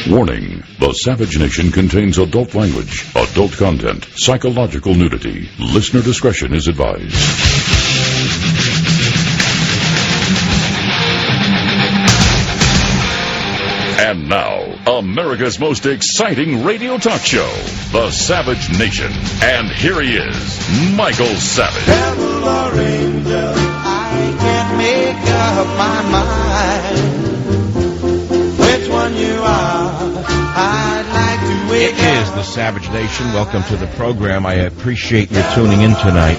Warning, the Savage Nation contains adult language, adult content, psychological nudity. Listener discretion is advised. And now, America's most exciting radio talk show, The Savage Nation. And here he is, Michael Savage. Devil or angel, I can't make up my mind. Which one you are, I'd like to wake up. It is The Savage Nation. Welcome to the program. I appreciate your tuning in tonight.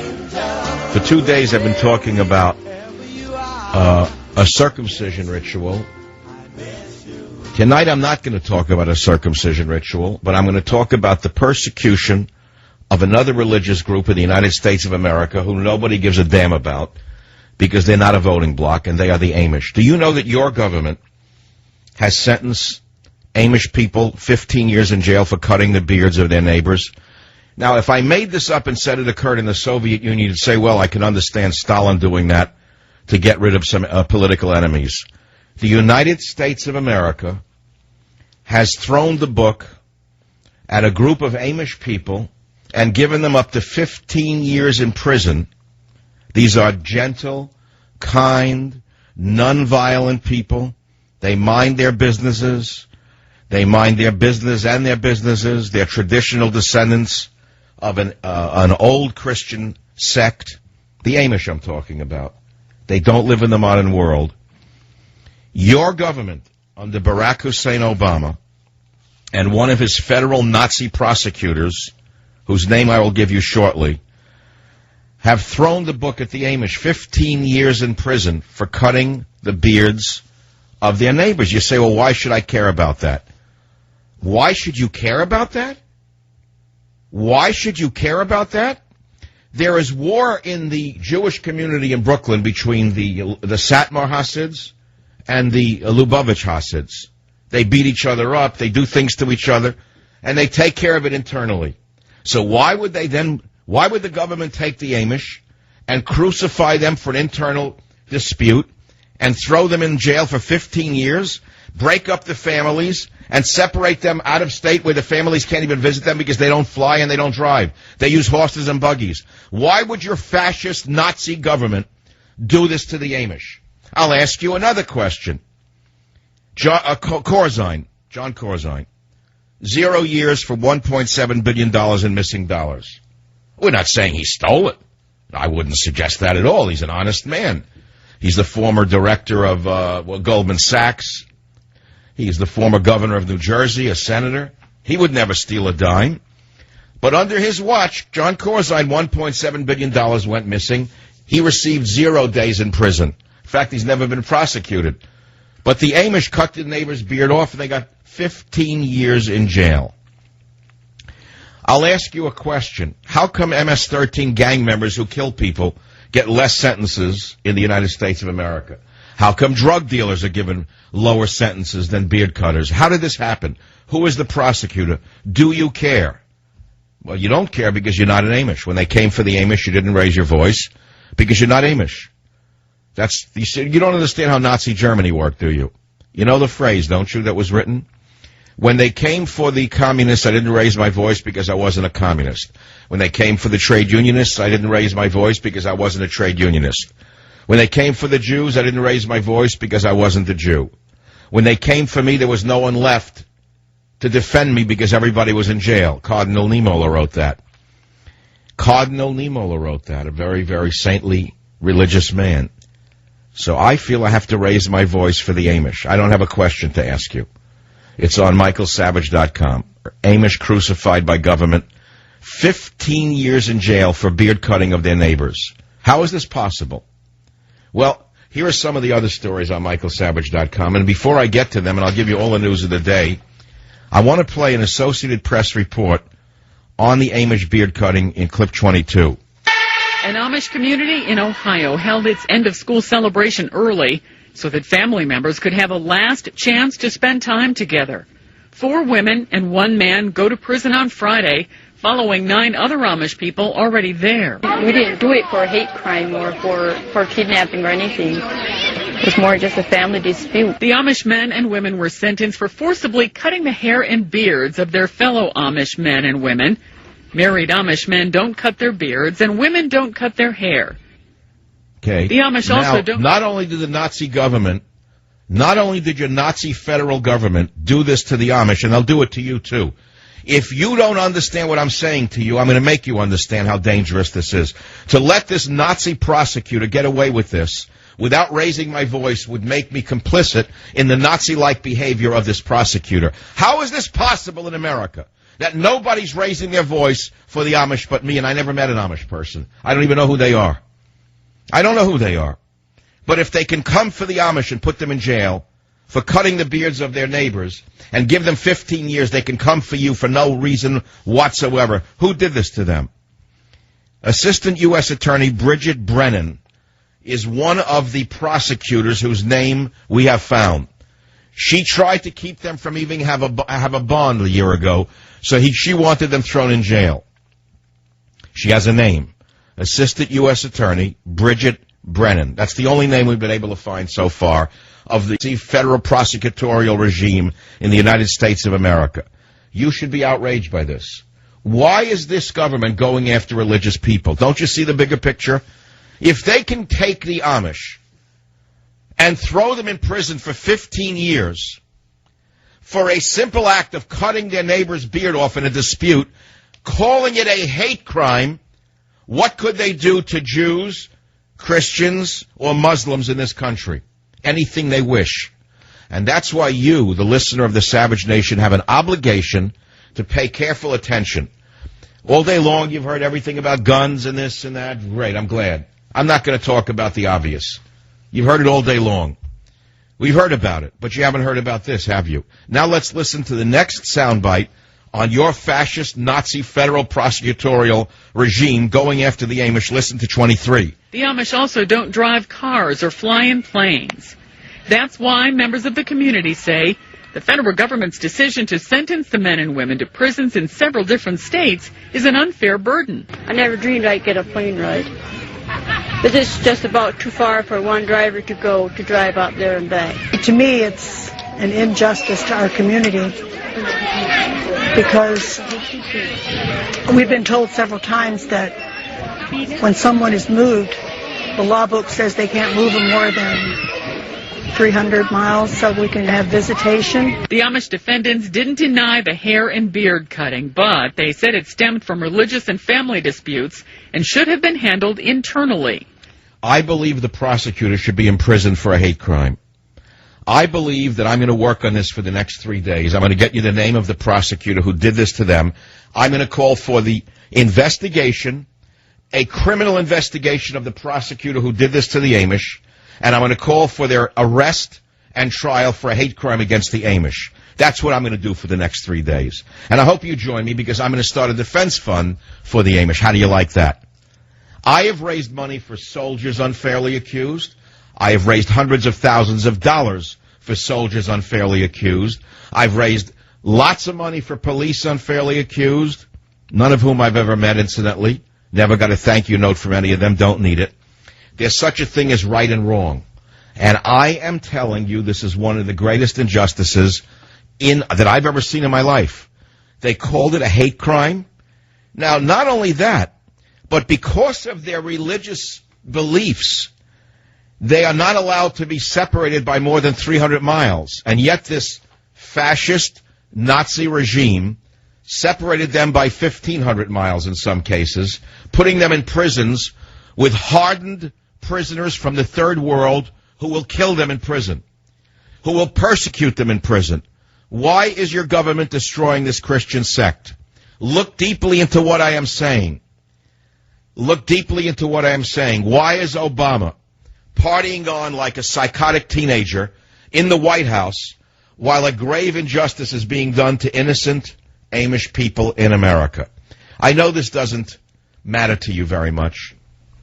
For 2 days I've been talking about a circumcision ritual. Tonight I'm not going to talk about a circumcision ritual, but I'm going to talk about the persecution of another religious group in the United States of America who nobody gives a damn about because they're not a voting bloc, and they are the Amish. Do you know that your government has sentenced Amish people 15 years in jail for cutting the beards of their neighbors? Now, if I made this up and said it occurred in the Soviet Union, you'd say, well, I can understand Stalin doing that to get rid of some political enemies. The United States of America has thrown the book at a group of Amish people and given them up to 15 years in prison. These are gentle, kind, non-violent people. They mind their businesses. They mind their business and their businesses. They're traditional descendants of an old Christian sect. The Amish I'm talking about. They don't live in the modern world. Your government, under Barack Hussein Obama, and one of his federal Nazi prosecutors, whose name I will give you shortly, have thrown the book at the Amish, 15 years in prison for cutting the beards of their neighbors. You say, well, why should I care about that? Why should you care about that? Why should you care about that? There is war in the Jewish community in Brooklyn between the Satmar Hasids and the Lubavitch Hasids. They beat each other up, they do things to each other, and they take care of it internally. So why would the government take the Amish and crucify them for an internal dispute and throw them in jail for 15 years, break up the families, and separate them out of state where the families can't even visit them because they don't fly and they don't drive? They use horses and buggies. Why would your fascist Nazi government do this to the Amish? I'll ask you another question. John Corzine, 0 years for $1.7 billion in missing dollars. We're not saying he stole it. I wouldn't suggest that at all. He's an honest man. He's the former director of Goldman Sachs. He's the former governor of New Jersey, a senator. He would never steal a dime. But under his watch, John Corzine, $1.7 billion went missing. He received 0 days in prison. In fact, he's never been prosecuted. But the Amish cut the neighbor's beard off, and they got 15 years in jail. I'll ask you a question. How come MS-13 gang members who kill people get less sentences in the United States of America? How come drug dealers are given lower sentences than beard cutters? How did this happen? Who is the prosecutor? Do you care? Well, you don't care because you're not an Amish. When they came for the Amish, you didn't raise your voice because you're not Amish. You don't understand how Nazi Germany worked, do you? You know the phrase, don't you, that was written? When they came for the communists, I didn't raise my voice because I wasn't a communist. When they came for the trade unionists, I didn't raise my voice because I wasn't a trade unionist. When they came for the Jews, I didn't raise my voice because I wasn't a Jew. When they came for me, there was no one left to defend me because everybody was in jail. Cardinal Niemöller wrote that. Cardinal Niemöller wrote that, a very, very saintly religious man. So I feel I have to raise my voice for the Amish. I don't have a question to ask you. It's on michaelsavage.com. Amish crucified by government. 15 years in jail for beard cutting of their neighbors. How is this possible? Well, here are some of the other stories on michaelsavage.com. And before I get to them, and I'll give you all the news of the day, I want to play an Associated Press report on the Amish beard cutting in clip 22. An Amish community in Ohio held its end-of-school celebration early so that family members could have a last chance to spend time together. 4 women and 1 man go to prison on Friday, following 9 other Amish people already there. We didn't do it for a hate crime or for kidnapping or anything. was more just a family dispute. The Amish men and women were sentenced for forcibly cutting the hair and beards of their fellow Amish men and women. Married Amish men don't cut their beards, and women don't cut their hair. Okay. The Amish also don't... Not only did the Nazi government, not only did your Nazi federal government do this to the Amish, and they'll do it to you too. If you don't understand what I'm saying to you, I'm going to make you understand how dangerous this is. To let this Nazi prosecutor get away with this without raising my voice would make me complicit in the Nazi-like behavior of this prosecutor. How is this possible in America? That nobody's raising their voice for the Amish but me, and I never met an Amish person. I don't even know who they are. I don't know who they are. But if they can come for the Amish and put them in jail for cutting the beards of their neighbors and give them 15 years, they can come for you for no reason whatsoever. Who did this to them? Assistant U.S. Attorney Bridget Brennan is one of the prosecutors whose name we have found. She tried to keep them from even have a bond a year ago, so she wanted them thrown in jail. She has a name. Assistant U.S. Attorney Bridget Brennan. That's the only name we've been able to find so far of the federal prosecutorial regime in the United States of America. You should be outraged by this. Why is this government going after religious people? Don't you see the bigger picture? If they can take the Amish and throw them in prison for 15 years for a simple act of cutting their neighbor's beard off in a dispute, calling it a hate crime, what could they do to Jews, Christians, or Muslims in this country? Anything they wish. And that's why you, the listener of the Savage Nation, have an obligation to pay careful attention. All day long you've heard everything about guns and this and that. Great, I'm glad. I'm not going to talk about the obvious. You've heard it all day long. We've heard about it, but you haven't heard about this, have you? Now let's listen to the next soundbite on your fascist Nazi federal prosecutorial regime going after the Amish. Listen to 23. The Amish also don't drive cars or fly in planes. That's why members of the community say the federal government's decision to sentence the men and women to prisons in several different states is an unfair burden. I never dreamed I'd get a plane ride. But this is just about too far for one driver to go to drive out there and back. To me, it's an injustice to our community because we've been told several times that when someone is moved, the law book says they can't move them more than 300 miles so we can have visitation. The Amish defendants didn't deny the hair and beard cutting, but they said it stemmed from religious and family disputes and should have been handled internally. I believe the prosecutor should be imprisoned for a hate crime. I believe that I'm going to work on this for the next 3 days. I'm going to get you the name of the prosecutor who did this to them. I'm going to call for the investigation, a criminal investigation of the prosecutor who did this to the Amish, and I'm going to call for their arrest and trial for a hate crime against the Amish. That's what I'm going to do for the next 3 days. And I hope you join me because I'm going to start a defense fund for the Amish. How do you like that? I have raised money for soldiers unfairly accused. I have raised hundreds of thousands of dollars for soldiers unfairly accused. I've raised lots of money for police unfairly accused, none of whom I've ever met, incidentally. Never got a thank you note from any of them. Don't need it. There's such a thing as right and wrong. And I am telling you this is one of the greatest injustices that I've ever seen in my life. They called it a hate crime. Now, not only that, but because of their religious beliefs, they are not allowed to be separated by more than 300 miles. And yet this fascist Nazi regime separated them by 1,500 miles in some cases, putting them in prisons with hardened prisoners from the third world who will kill them in prison, who will persecute them in prison. Why is your government destroying this Christian sect? Look deeply into what I am saying. Look deeply into what I am saying. Why is Obama partying on like a psychotic teenager in the White House while a grave injustice is being done to innocent Amish people in America? I know this doesn't matter to you very much.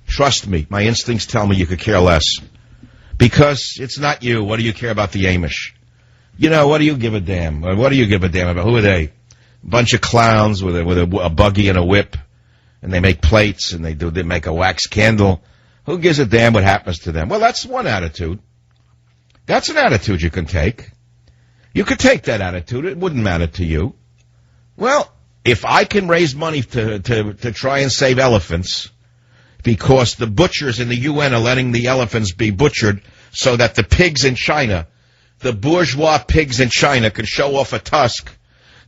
Trust me, my instincts tell me you could care less. Because it's not you. What do you care about the Amish? You know, what do you give a damn? What do you give a damn about? Who are they? A bunch of clowns with a buggy and a whip, and they make plates, and they make a wax candle. Who gives a damn what happens to them? Well, that's one attitude. That's an attitude you can take. You could take that attitude. It wouldn't matter to you. Well, if I can raise money to try and save elephants because the butchers in the UN are letting the elephants be butchered so that the pigs in China, the bourgeois pigs in China, can show off a tusk,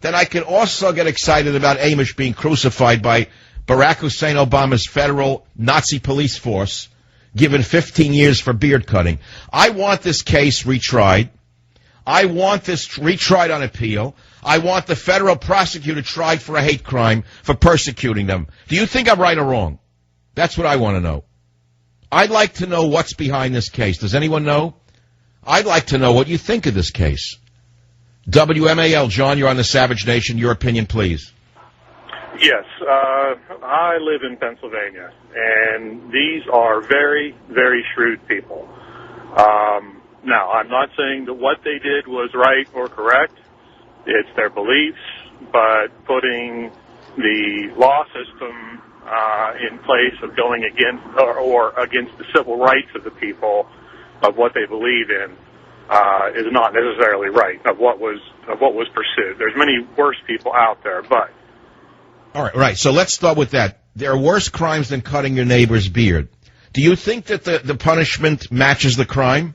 then I can also get excited about Amish being crucified by Barack Hussein Obama's federal Nazi police force, given 15 years for beard cutting. I want this case retried. I want this retried on appeal. I want the federal prosecutor tried for a hate crime for persecuting them. Do you think I'm right or wrong? That's what I want to know. I'd like to know what's behind this case. Does anyone know? I'd like to know what you think of this case. WMAL, John, you're on the Savage Nation. Your opinion, please. Yes, I live in Pennsylvania, and these are very, very shrewd people. Now, I'm not saying that what they did was right or correct. It's their beliefs, but putting the law system in place of going against or against the civil rights of the people of what they believe in is not necessarily right of what was pursued. There's many worse people out there, but all right. So let's start with that. There are worse crimes than cutting your neighbor's beard. Do you think that the punishment matches the crime?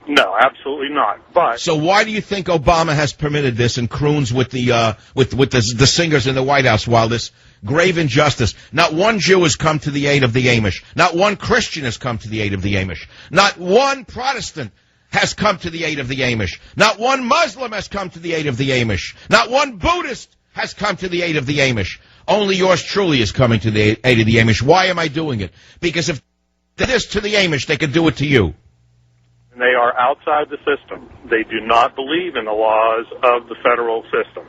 No, absolutely not. But so why do you think Obama has permitted this and croons with the singers in the White House while this grave injustice? Not one Jew has come to the aid of the Amish. Not one Christian has come to the aid of the Amish. Not one Protestant has come to the aid of the Amish. Not one Muslim has come to the aid of the Amish. Not one Buddhist has come to the aid of the Amish. Only yours truly is coming to the aid of the Amish. Why am I doing it? Because if they did this to the Amish, they could do it to you. They are outside the system. They do not believe in the laws of the federal system.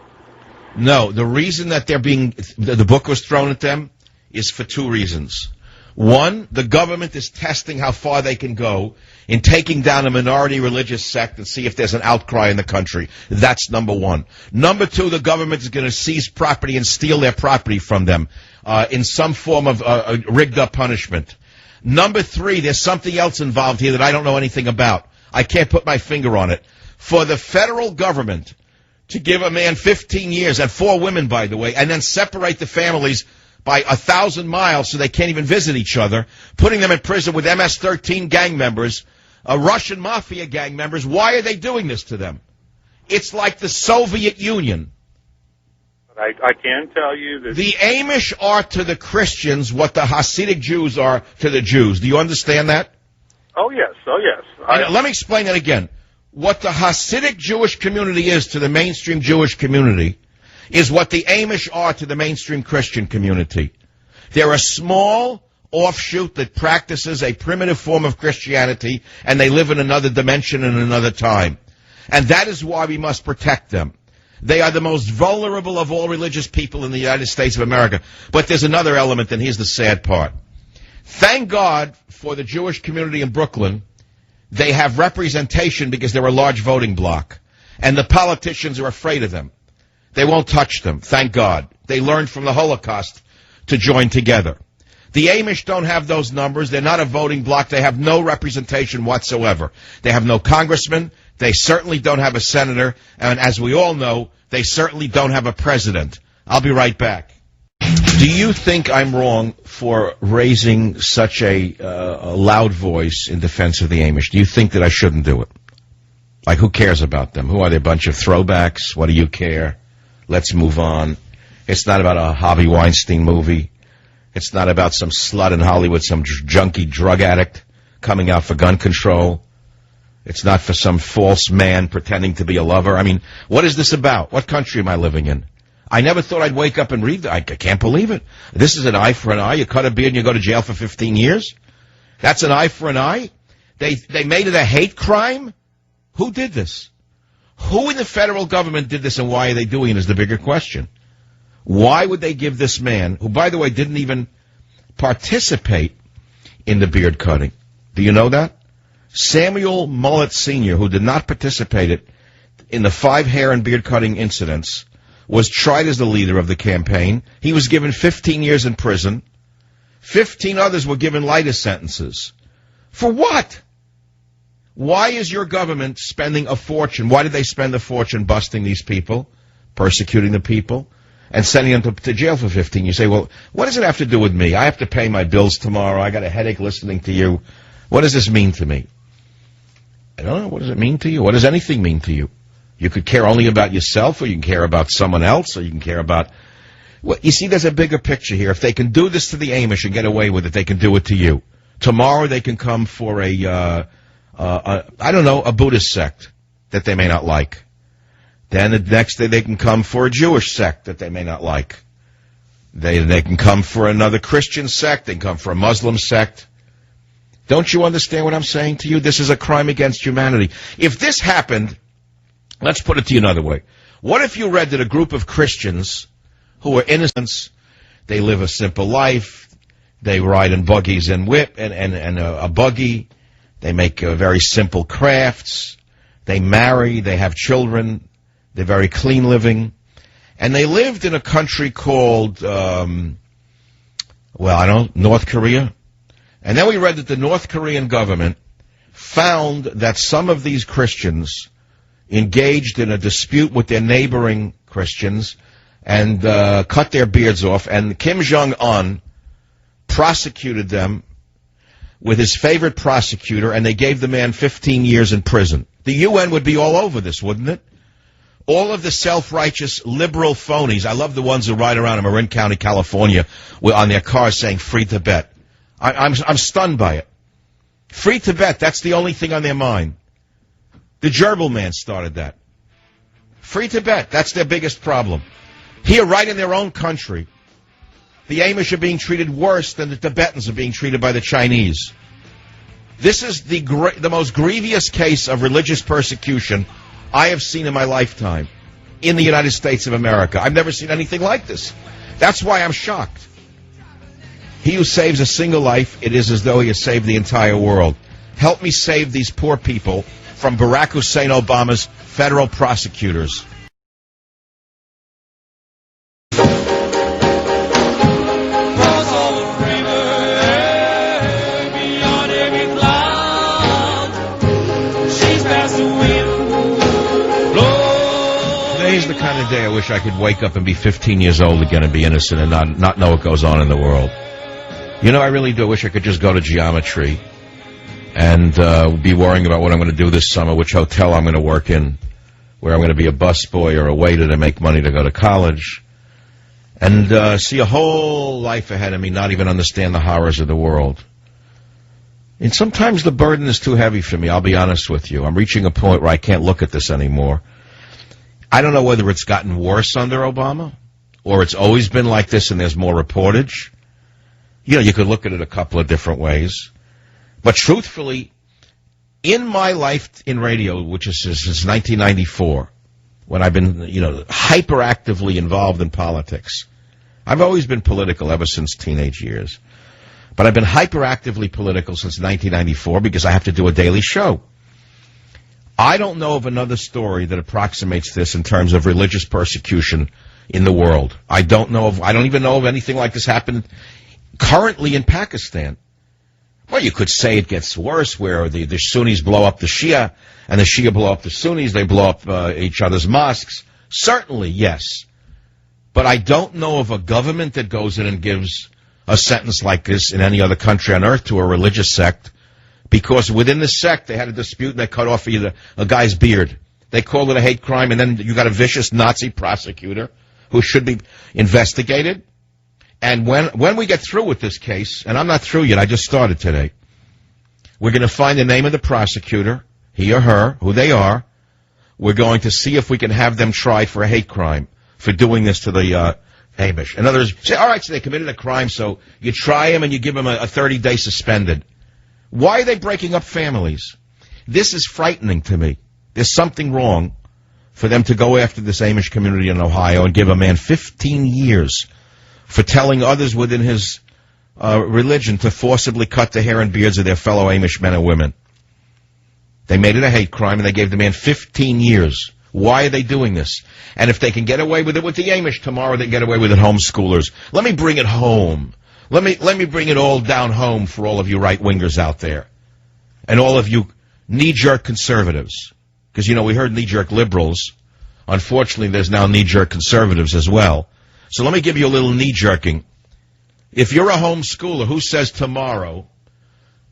No, the reason that the book was thrown at them is for two reasons. One, the government is testing how far they can go in taking down a minority religious sect and see if there's an outcry in the country. That's number one. Number two, the government is going to seize property and steal their property from them in some form of rigged up punishment. Number three, there's something else involved here that I don't know anything about. I can't put my finger on it. For the federal government to give a man 15 years, and 4 women, by the way, and then separate the families by 1,000 miles so they can't even visit each other, putting them in prison with MS-13 gang members, Russian mafia gang members. Why are they doing this to them? It's like the Soviet Union. I can tell you that the Amish are to the Christians what the Hasidic Jews are to the Jews. Do you understand that? Oh, yes. Let me explain that again. What the Hasidic Jewish community is to the mainstream Jewish community is what the Amish are to the mainstream Christian community. They're a small offshoot that practices a primitive form of Christianity, and they live in another dimension and another time. And that is why we must protect them. They are the most vulnerable of all religious people in the United States of America. But there's another element, and here's the sad part. Thank God for the Jewish community in Brooklyn. They have representation because they're a large voting bloc. And the politicians are afraid of them. They won't touch them, thank God. They learned from the Holocaust to join together. The Amish don't have those numbers. They're not a voting bloc. They have no representation whatsoever. They have no congressman. They certainly don't have a senator. And as we all know, they certainly don't have a president. I'll be right back. Do you think I'm wrong for raising such a loud voice in defense of the Amish? Do you think that I shouldn't do it? Like, who cares about them? Who are they, a bunch of throwbacks? What do you care? Let's move on. It's not about a Harvey Weinstein movie. It's not about some slut in Hollywood, some junkie drug addict coming out for gun control. It's not for some false man pretending to be a lover. I mean, what is this about? What country am I living in? I never thought I'd wake up and read that. I can't believe it. This is an eye for an eye. You cut a beard and you go to jail for 15 years? That's an eye for an eye? They made it a hate crime? Who did this? Who in the federal government did this, and why are they doing it is the bigger question. Why would they give this man, who, by the way, didn't even participate in the beard cutting? Do you know that? Samuel Mullet Sr., who did not participate in the 5 hair and beard cutting incidents, was tried as the leader of the campaign. He was given 15 years in prison. 15 others were given lighter sentences. For what? Why is your government spending a fortune? Why did they spend a fortune busting these people, persecuting the people, and sending them to jail for 15? You say, well, what does it have to do with me? I have to pay my bills tomorrow. I got a headache listening to you. What does this mean to me? I don't know. What does it mean to you? What does anything mean to you? You could care only about yourself, or you can care about someone else, or you can care about... Well, you see, there's a bigger picture here. If they can do this to the Amish and get away with it, they can do it to you. Tomorrow they can come for I don't know, a Buddhist sect that they may not like. Then the next day they can come for a Jewish sect that they may not like. They can come for another Christian sect. They can come for a Muslim sect. Don't you understand what I'm saying to you? This is a crime against humanity. If this happened, let's put it to you another way. What if you read that a group of Christians who are innocents, they live a simple life, they ride in buggies and a buggy, they make very simple crafts, they marry, they have children, they're very clean living, and they lived in a country called, North Korea. And then we read that the North Korean government found that some of these Christians engaged in a dispute with their neighboring Christians and cut their beards off, and Kim Jong-un prosecuted them with his favorite prosecutor, and they gave the man 15 years in prison. The UN would be all over this, wouldn't it? All of the self-righteous liberal phonies, I love the ones who ride around in Marin County, California, on their cars saying free Tibet. I'm stunned by it. Free Tibet, that's the only thing on their mind. The gerbil man started that. Free Tibet, that's their biggest problem. Here, right in their own country, the Amish are being treated worse than the Tibetans are being treated by the Chinese. This is the most grievous case of religious persecution I have seen in my lifetime in the United States of America. I've never seen anything like this. That's why I'm shocked. He who saves a single life, it is as though he has saved the entire world. Help me save these poor people from Barack Hussein Obama's federal prosecutors. Today's the kind of day I wish I could wake up and be 15 years old again and be innocent and not know what goes on in the world. You know, I really do wish I could just go to geometry and be worrying about what I'm going to do this summer, which hotel I'm going to work in, where I'm going to be a busboy or a waiter to make money to go to college, and see a whole life ahead of me, not even understand the horrors of the world. And sometimes the burden is too heavy for me, I'll be honest with you. I'm reaching a point where I can't look at this anymore. I don't know whether it's gotten worse under Obama or it's always been like this and there's more reportage. You know, you could look at it a couple of different ways. But truthfully, in my life in radio, which is since 1994, when I've been, hyperactively involved in politics, I've always been political ever since teenage years. But I've been hyperactively political since 1994 because I have to do a daily show. I don't know of another story that approximates this in terms of religious persecution in the world. I don't even know of anything like this happened currently in Pakistan. Well, you could say it gets worse, where the Sunnis blow up the Shia, and the Shia blow up the Sunnis, they blow up each other's mosques. Certainly, yes. But I don't know of a government that goes in and gives a sentence like this in any other country on earth to a religious sect, because within the sect they had a dispute and they cut off either a guy's beard. They called it a hate crime, and then you got a vicious Nazi prosecutor who should be investigated. And when we get through with this case, and I'm not through yet, I just started today, we're going to find the name of the prosecutor, he or her, who they are. We're going to see if we can have them tried for a hate crime for doing this to the Amish. In other words, say, all right, so they committed a crime, so you try them and you give them a 30-day suspended. Why are they breaking up families? This is frightening to me. There's something wrong for them to go after this Amish community in Ohio and give a man 15 years for telling others within his religion to forcibly cut the hair and beards of their fellow Amish men and women. They made it a hate crime, and they gave the man 15 years. Why are they doing this? And if they can get away with it with the Amish tomorrow, they can get away with it homeschoolers. Let me bring it home. Let me bring it all down home for all of you right-wingers out there. And all of you knee-jerk conservatives. Because, you know, we heard knee-jerk liberals. Unfortunately, there's now knee-jerk conservatives as well. So let me give you a little knee-jerking. If you're a homeschooler, who says tomorrow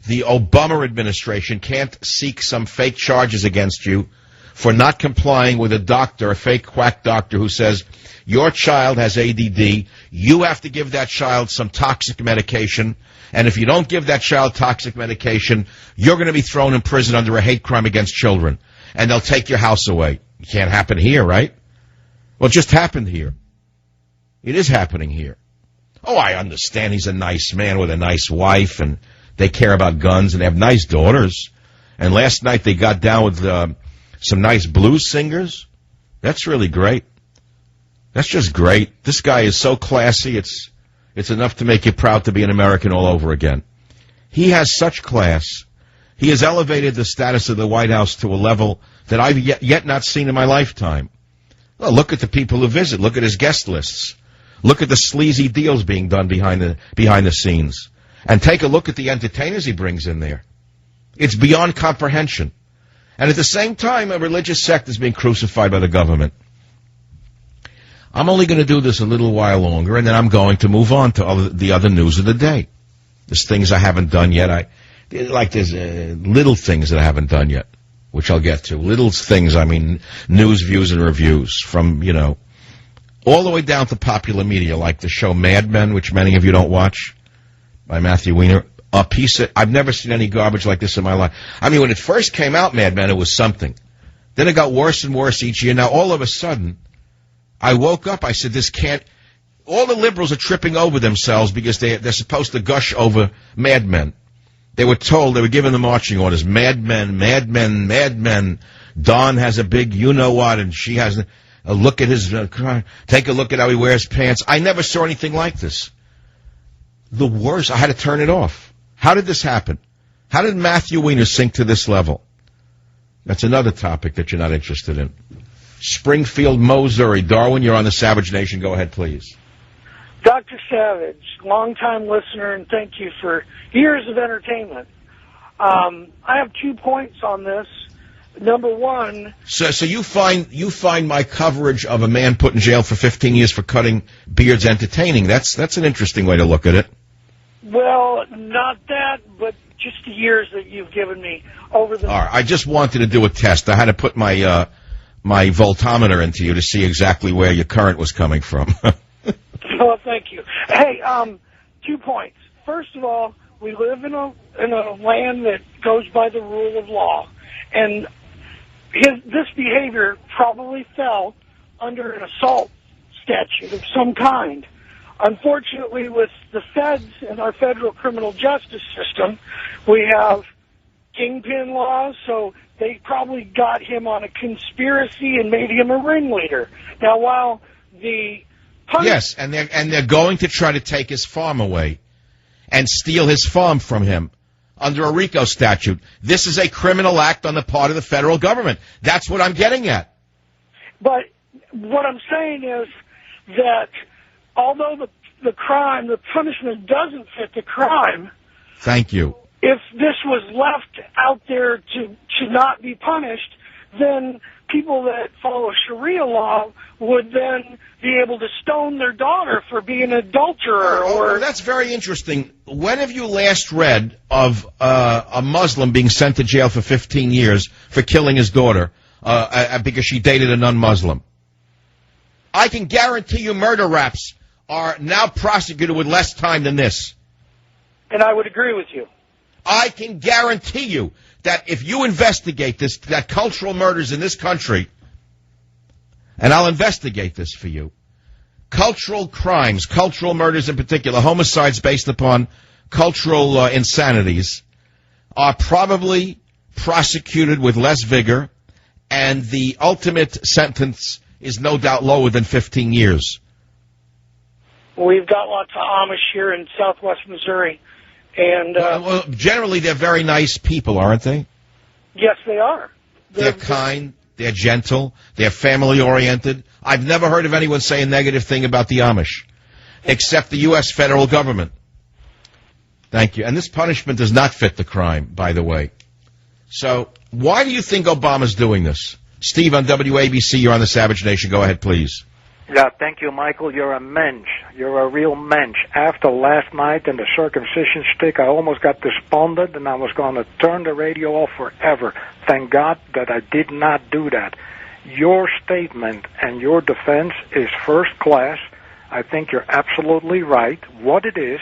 the Obama administration can't seek some fake charges against you for not complying with a doctor, a fake quack doctor who says your child has ADD, you have to give that child some toxic medication, and if you don't give that child toxic medication, you're going to be thrown in prison under a hate crime against children, and they'll take your house away. It can't happen here, right? Well, it just happened here. It is happening here. Oh, I understand he's a nice man with a nice wife, and they care about guns, and they have nice daughters. And last night they got down with some nice blues singers. That's really great. That's just great. This guy is so classy, it's enough to make you proud to be an American all over again. He has such class. He has elevated the status of the White House to a level that I've yet not seen in my lifetime. Well, look at the people who visit. Look at his guest lists. Look at the sleazy deals being done behind the scenes. And take a look at the entertainers he brings in there. It's beyond comprehension. And at the same time, a religious sect is being crucified by the government. I'm only going to do this a little while longer, and then I'm going to move on to the other news of the day. There's things I haven't done yet. There's little things that I haven't done yet, which I'll get to. Little things, I mean, news, views, and reviews from, you know, all the way down to popular media, like the show Mad Men, which many of you don't watch, by Matthew Weiner. A piece of, I've never seen any garbage like this in my life. I mean, when it first came out, Mad Men, it was something. Then it got worse and worse each year. Now, all of a sudden, I woke up, I said, this can't, all the liberals are tripping over themselves because they're supposed to gush over Mad Men. They were told, they were given the marching orders, Mad Men, Mad Men, Mad Men. Don has a big you-know-what, and she has a look at his, take a look at how he wears pants. I never saw anything like this. The worst, I had to turn it off. How did this happen? How did Matthew Weiner sink to this level? That's another topic that you're not interested in. Springfield, Missouri. Darwin, you're on the Savage Nation. Go ahead, please. Dr. Savage, longtime listener, and thank you for years of entertainment. I have 2 points on this. Number one... So you find my coverage of a man put in jail for 15 years for cutting beards entertaining. That's an interesting way to look at it. Well, not that, but just the years that you've given me over the... All right, I just wanted to do a test. I had to put my my voltometer into you to see exactly where your current was coming from. Well, thank you. Hey, 2 points. First of all, we live in a land that goes by the rule of law, and this behavior probably fell under an assault statute of some kind. Unfortunately, with the feds and our federal criminal justice system, we have kingpin laws, so they probably got him on a conspiracy and made him a ringleader. Now, while the... Yes, and they're going to try to take his farm away and steal his farm from him under a RICO statute. This is a criminal act on the part of the federal government. That's what I'm getting at. But what I'm saying is that although the crime, the punishment doesn't fit the crime... Thank you. If this was left out there to not be punished, then people that follow Sharia law would then be able to stone their daughter for being an adulterer. Or that's very interesting. When have you last read of a Muslim being sent to jail for 15 years for killing his daughter because she dated a non-Muslim? I can guarantee you murder raps are now prosecuted with less time than this. And I would agree with you. I can guarantee you that if you investigate this, that cultural murders in this country, and I'll investigate this for you, cultural crimes, cultural murders in particular, homicides based upon cultural insanities, are probably prosecuted with less vigor, and the ultimate sentence is no doubt lower than 15 years. We've got lots of Amish here in southwest Missouri. And well, generally, they're very nice people, aren't they? Yes, they are. They're kind, they're gentle, they're family-oriented. I've never heard of anyone say a negative thing about the Amish, except the U.S. federal government. Thank you. And this punishment does not fit the crime, by the way. So why do you think Obama's doing this? Steve on WABC, you're on the Savage Nation. Go ahead, please. Yeah, thank you, Michael. You're a mensch. You're a real mensch. After last night and the circumcision stick, I almost got despondent and I was going to turn the radio off forever. Thank God that I did not do that. Your statement and your defense is first class. I think you're absolutely right. What it is,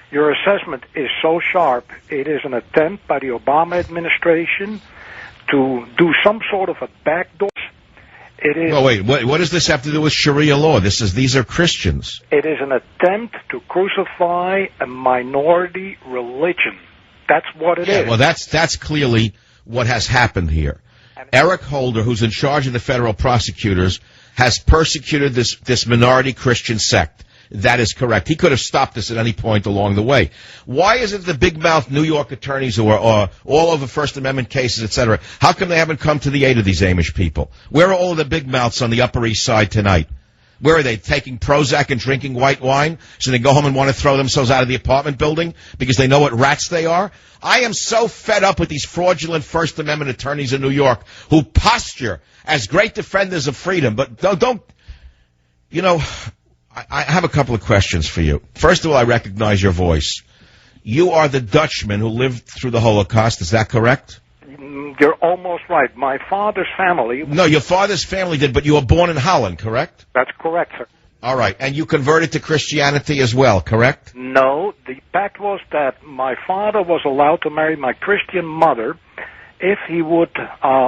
your assessment is so sharp. It is an attempt by the Obama administration to do some sort of a backdoor. It is. Oh, wait. What does this have to do with Sharia law? These are Christians. It is an attempt to crucify a minority religion. That's what it is. Well, that's clearly what has happened here. Eric Holder, who's in charge of the federal prosecutors, has persecuted this minority Christian sect. That is correct. He could have stopped this at any point along the way. Why isn't the big-mouth New York attorneys who are all over First Amendment cases, etc., how come they haven't come to the aid of these Amish people? Where are all of the big mouths on the Upper East Side tonight? Where are they, taking Prozac and drinking white wine so they go home and want to throw themselves out of the apartment building because they know what rats they are? I am so fed up with these fraudulent First Amendment attorneys in New York who posture as great defenders of freedom, but don't you know, I have a couple of questions for you. First of all, I recognize your voice. You are the Dutchman who lived through the Holocaust. Is that correct? You're almost right. My father's family... No, your father's family did, but you were born in Holland, correct? That's correct, sir. All right. And you converted to Christianity as well, correct? No. The fact was that my father was allowed to marry my Christian mother if he would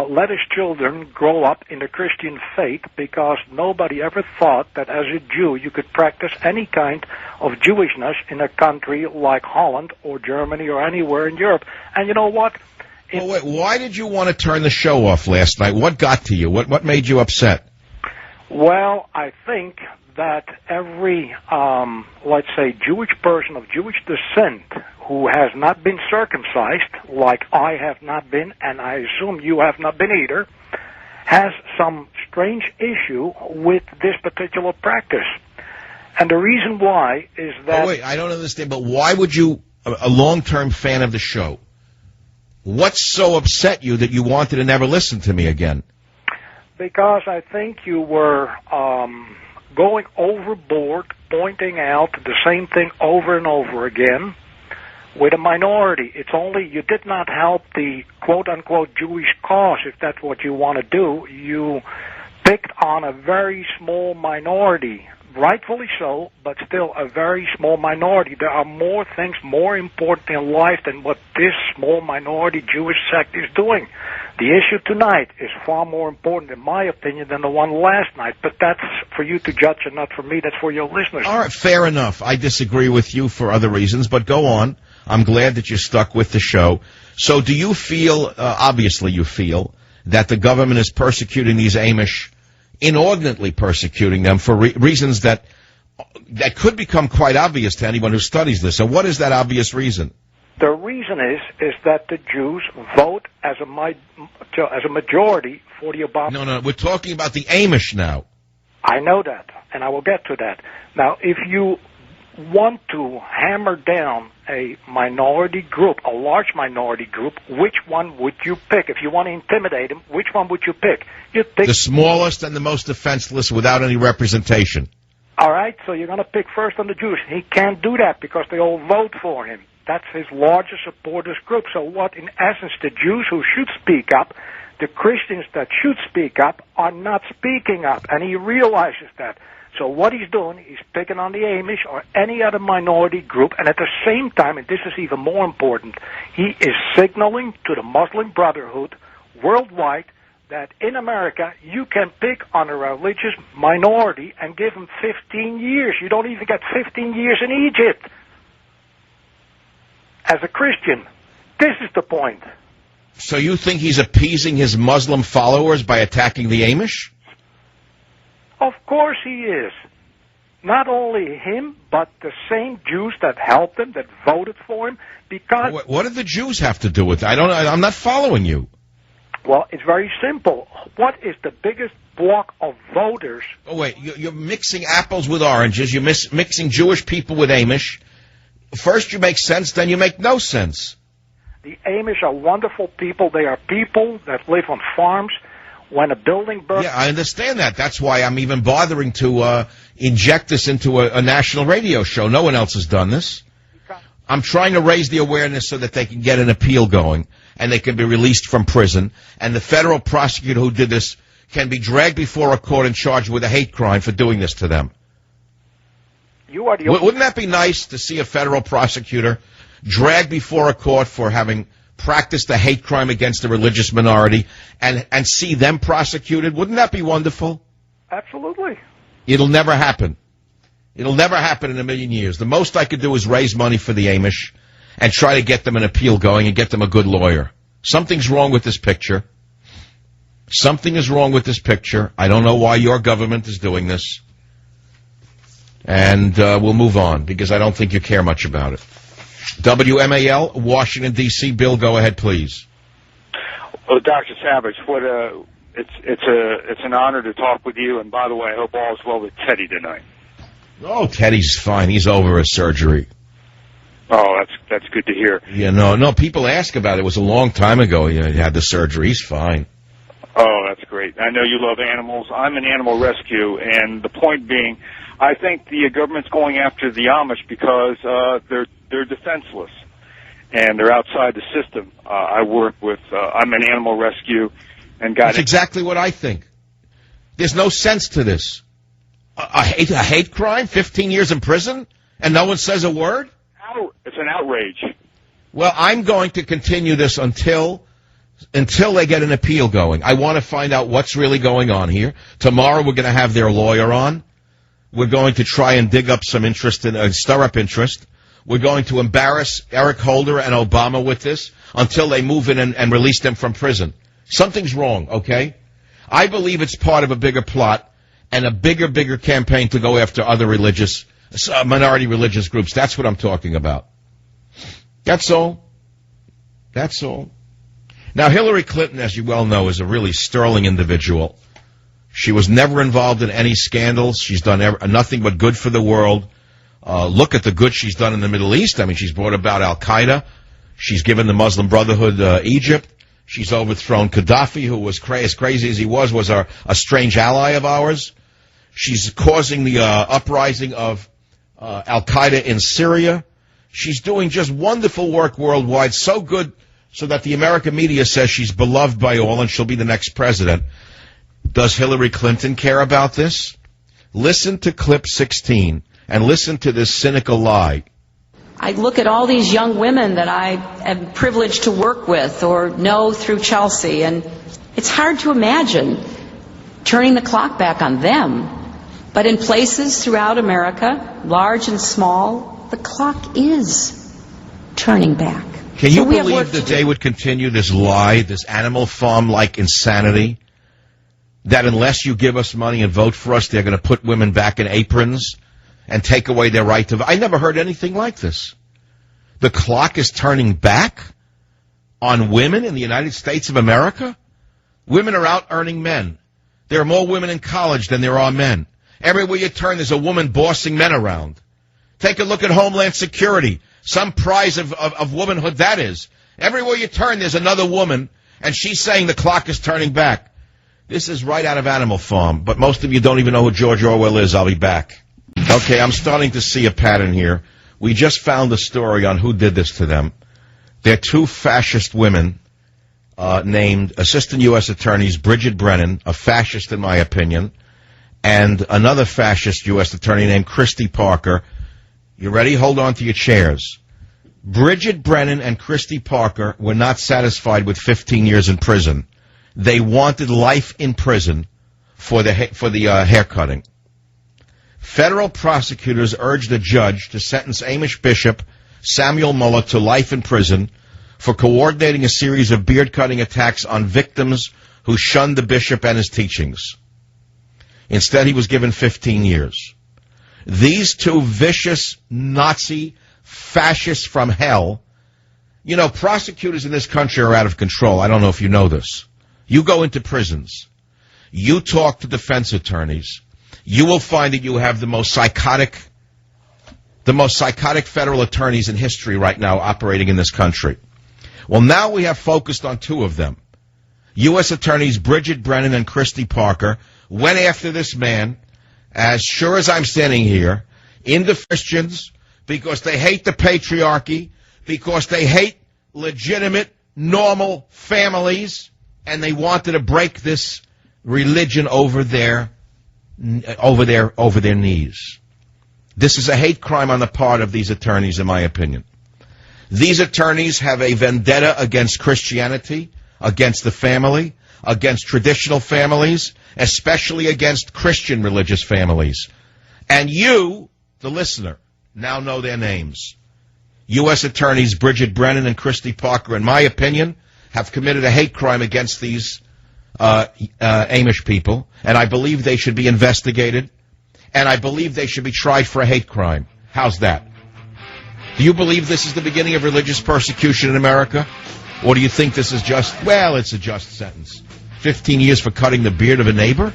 let his children grow up in the Christian faith, because nobody ever thought that as a Jew you could practice any kind of Jewishness in a country like Holland or Germany or anywhere in Europe. And you know what? Well, wait, why did you want to turn the show off last night? What got to you? What made you upset? Well, I think that every, let's say, Jewish person of Jewish descent who has not been circumcised, like I have not been, and I assume you have not been either, has some strange issue with this particular practice. And the reason why is that... Oh, wait, I don't understand, but why would you, a long-term fan of the show, what's so upset you that you wanted to never listen to me again? Because I think you were going overboard, pointing out the same thing over and over again with a minority. It's only you did not help the quote-unquote Jewish cause, if that's what you want to do. You picked on a very small minority, rightfully so, but still a very small minority. There are more things more important in life than what this small minority Jewish sect is doing. The issue tonight is far more important, in my opinion, than the one last night. But that's for you to judge and not for me. That's for your listeners. All right, fair enough. I disagree with you for other reasons, but go on. I'm glad that you're stuck with the show. So do you feel, obviously you feel, that the government is persecuting these Amish, inordinately persecuting them for reasons that could become quite obvious to anyone who studies this? So what is that obvious reason? The reason is that the Jews vote as a majority for the Obama... No, we're talking about the Amish now. I know that, and I will get to that. Now, if you want to hammer down a minority group, a large minority group, which one would you pick? If you want to intimidate them, which one would you pick? You'd pick... The smallest and the most defenseless without any representation. All right, so you're going to pick first on the Jews. He can't do that because they all vote for him. That's his largest supporters group. So what, in essence, the Jews who should speak up, the Christians that should speak up, are not speaking up, and he realizes that. So what he's doing, he's picking on the Amish or any other minority group, and at the same time, and this is even more important, he is signaling to the Muslim Brotherhood worldwide that in America, you can pick on a religious minority and give them 15 years. You don't even get 15 years in Egypt as a Christian. This is the point. So you think he's appeasing his Muslim followers by attacking the Amish? Of course he is. Not only him, but the same Jews that helped him, that voted for him, because... What did the Jews have to do with it? I'm not following you. Well, it's very simple. What is the biggest block of voters? Oh, wait, you're mixing apples with oranges. You're mixing Jewish people with Amish. First you make sense, then you make no sense. The Amish are wonderful people. They are people that live on farms. When a building burns... Yeah, I understand that. That's why I'm even bothering to inject this into a national radio show. No one else has done this. I'm trying to raise the awareness so that they can get an appeal going and they can be released from prison. And the federal prosecutor who did this can be dragged before a court and charged with a hate crime for doing this to them. Wouldn't that be nice to see a federal prosecutor dragged before a court for having practiced a hate crime against a religious minority and see them prosecuted? Wouldn't that be wonderful? Absolutely. It'll never happen. It'll never happen in a million years. The most I could do is raise money for the Amish and try to get them an appeal going and get them a good lawyer. Something's wrong with this picture. Something is wrong with this picture. I don't know why your government is doing this. And we'll move on because I don't think you care much about it. WMAL, Washington, D.C. Bill, go ahead, please. Well, Dr. Savage, it's an honor to talk with you. And by the way, I hope all is well with Teddy tonight. Oh, Teddy's fine. He's over his surgery. Oh, that's good to hear. Yeah, no, people ask about it. It was a long time ago he had the surgery. He's fine. Oh, that's great. I know you love animals. I'm an animal rescue, and the point being, I think the government's going after the Amish because they're defenseless, and they're outside the system. I work with, I'm an animal rescue, and got... That's exactly what I think. There's no sense to this. A hate crime, 15 years in prison, and no one says a word? It's an outrage. Well, I'm going to continue this until they get an appeal going. I want to find out what's really going on here. Tomorrow we're going to have their lawyer on. We're going to try and dig up some interest and stir up interest. We're going to embarrass Eric Holder and Obama with this until they move in and release them from prison. Something's wrong, okay? I believe it's part of a bigger plot and a bigger campaign to go after other minority religious groups. That's what I'm talking about. That's all. That's all. Now, Hillary Clinton, as you well know, is a really sterling individual. She was never involved in any scandals. She's done nothing but good for the world. Look at the good she's done in the Middle East. I mean, she's brought about Al-Qaeda. She's given the Muslim Brotherhood Egypt. She's overthrown Gaddafi, who was as crazy as he was a strange ally of ours. She's causing the uprising of Al-Qaeda in Syria. She's doing just wonderful work worldwide, so good so that the American media says she's beloved by all and she'll be the next president. Does Hillary Clinton care about this? Listen to clip 16 and listen to this cynical lie. I look at all these young women that I am privileged to work with or know through Chelsea, and it's hard to imagine turning the clock back on them. But in places throughout America, large and small, the clock is turning back. Can you believe that they would continue this lie, this Animal Farm-like insanity, that unless you give us money and vote for us, they're going to put women back in aprons and take away their right to vote? I never heard anything like this. The clock is turning back on women in the United States of America? Women are out earning men. There are more women in college than there are men. Everywhere you turn, there's a woman bossing men around. Take a look at Homeland Security. Some prize of womanhood that is. Everywhere you turn, there's another woman, and she's saying the clock is turning back. This is right out of Animal Farm, but most of you don't even know who George Orwell is. I'll be back. Okay, I'm starting to see a pattern here. We just found a story on who did this to them. They're two fascist women named Assistant U.S. Attorneys Bridget Brennan, a fascist in my opinion, and another fascist U.S. Attorney named Christy Parker. You ready? Hold on to your chairs. Bridget Brennan and Christy Parker were not satisfied with 15 years in prison. They wanted life in prison for the haircutting. Federal prosecutors urged a judge to sentence Amish Bishop Samuel Muller to life in prison for coordinating a series of beard-cutting attacks on victims who shunned the bishop and his teachings. Instead, he was given 15 years. These two vicious Nazi fascists from hell, you know, prosecutors in this country are out of control. I don't know if you know this. You go into prisons. You talk to defense attorneys. You will find that you have the most psychotic federal attorneys in history right now operating in this country. Well, now we have focused on two of them. U.S. Attorneys Bridget Brennan and Christy Parker went after this man, as sure as I'm standing here, into Christians because they hate the patriarchy, because they hate legitimate, normal families, and they wanted to break this religion over their knees. This is a hate crime on the part of these attorneys, in my opinion. These attorneys have a vendetta against Christianity, against the family, against traditional families, especially against Christian religious families. And you, the listener, now know their names. U.S. Attorneys Bridget Brennan and Christy Parker, in my opinion, have committed a hate crime against these Amish people, and I believe they should be investigated, and I believe they should be tried for a hate crime. How's that? Do you believe this is the beginning of religious persecution in America? Or do you think this is just, well, it's a just sentence? 15 years for cutting the beard of a neighbor?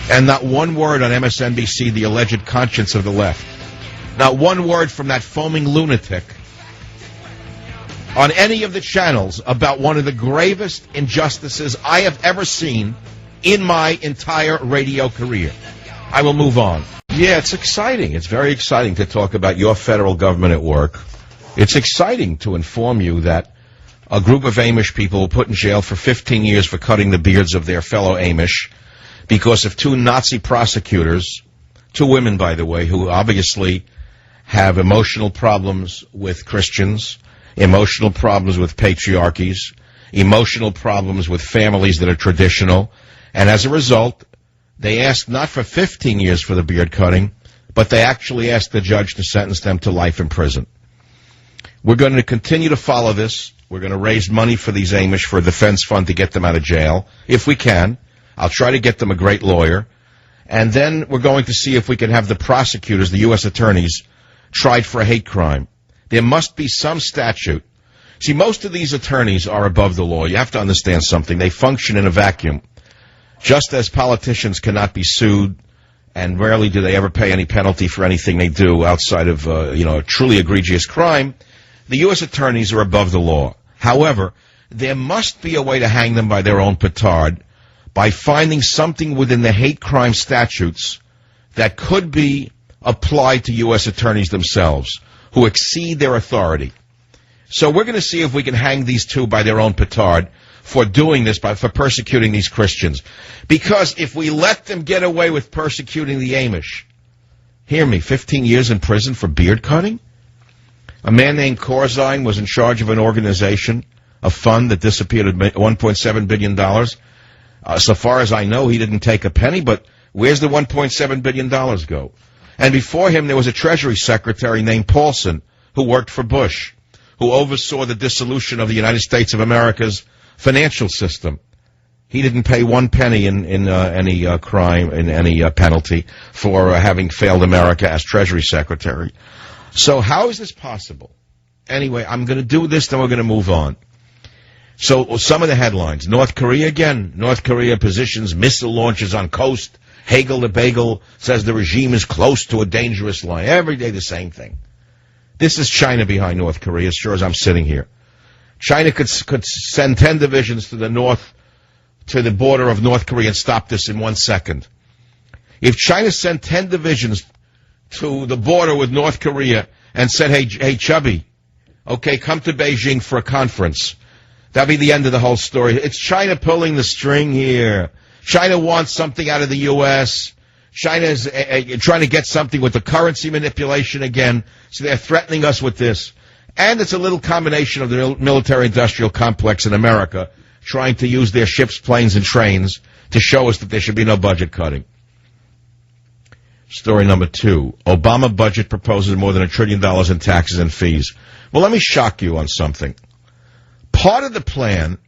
And not one word on MSNBC, the alleged conscience of the left. Not one word from that foaming lunatic on any of the channels about one of the gravest injustices I have ever seen in my entire radio career. I will move on. Yeah, it's exciting. It's very exciting to talk about your federal government at work. It's exciting to inform you that a group of Amish people were put in jail for 15 years for cutting the beards of their fellow Amish because of two Nazi prosecutors, two women, by the way, who obviously have emotional problems with Christians, emotional problems with patriarchies, emotional problems with families that are traditional, and as a result, they asked not for 15 years for the beard cutting, but they actually asked the judge to sentence them to life in prison. We're going to continue to follow this. We're going to raise money for these Amish for a defense fund to get them out of jail, if we can. I'll try to get them a great lawyer. And then we're going to see if we can have the prosecutors, the U.S. attorneys, tried for a hate crime. There must be some statute. See, most of these attorneys are above the law. You have to understand something. They function in a vacuum. Just as politicians cannot be sued, and rarely do they ever pay any penalty for anything they do outside of, a truly egregious crime, the U.S. attorneys are above the law. However, there must be a way to hang them by their own petard by finding something within the hate crime statutes that could be applied to U.S. attorneys themselves who exceed their authority. So we're going to see if we can hang these two by their own petard for doing this, for persecuting these Christians. Because if we let them get away with persecuting the Amish, hear me, 15 years in prison for beard cutting? A man named Corzine was in charge of an organization, a fund that disappeared at $1.7 billion. So far as I know, he didn't take a penny, but where's the $1.7 billion go? And before him, there was a Treasury Secretary named Paulson, who worked for Bush, who oversaw the dissolution of the United States of America's financial system. He didn't pay one penny in any crime, in any penalty for having failed America as Treasury Secretary. So how is this possible? Anyway, I'm going to do this, then we're going to move on. So some of the headlines. North Korea again. North Korea positions missile launches on coast. Hagel the Bagel says the regime is close to a dangerous line. Every day the same thing. This is China behind North Korea, as sure as I'm sitting here. China could send 10 divisions to the north, to the border of North Korea and stop this in 1 second. If China sent 10 divisions to the border with North Korea and said, hey, Chubby, okay, come to Beijing for a conference, that'd be the end of the whole story. It's China pulling the string here. China wants something out of the U.S. China is trying to get something with the currency manipulation again, so they're threatening us with this. And it's a little combination of the military-industrial complex in America trying to use their ships, planes, and trains to show us that there should be no budget cutting. Story number 2. Obama budget proposes more than $1 trillion in taxes and fees. Well, let me shock you on something. Part of the plan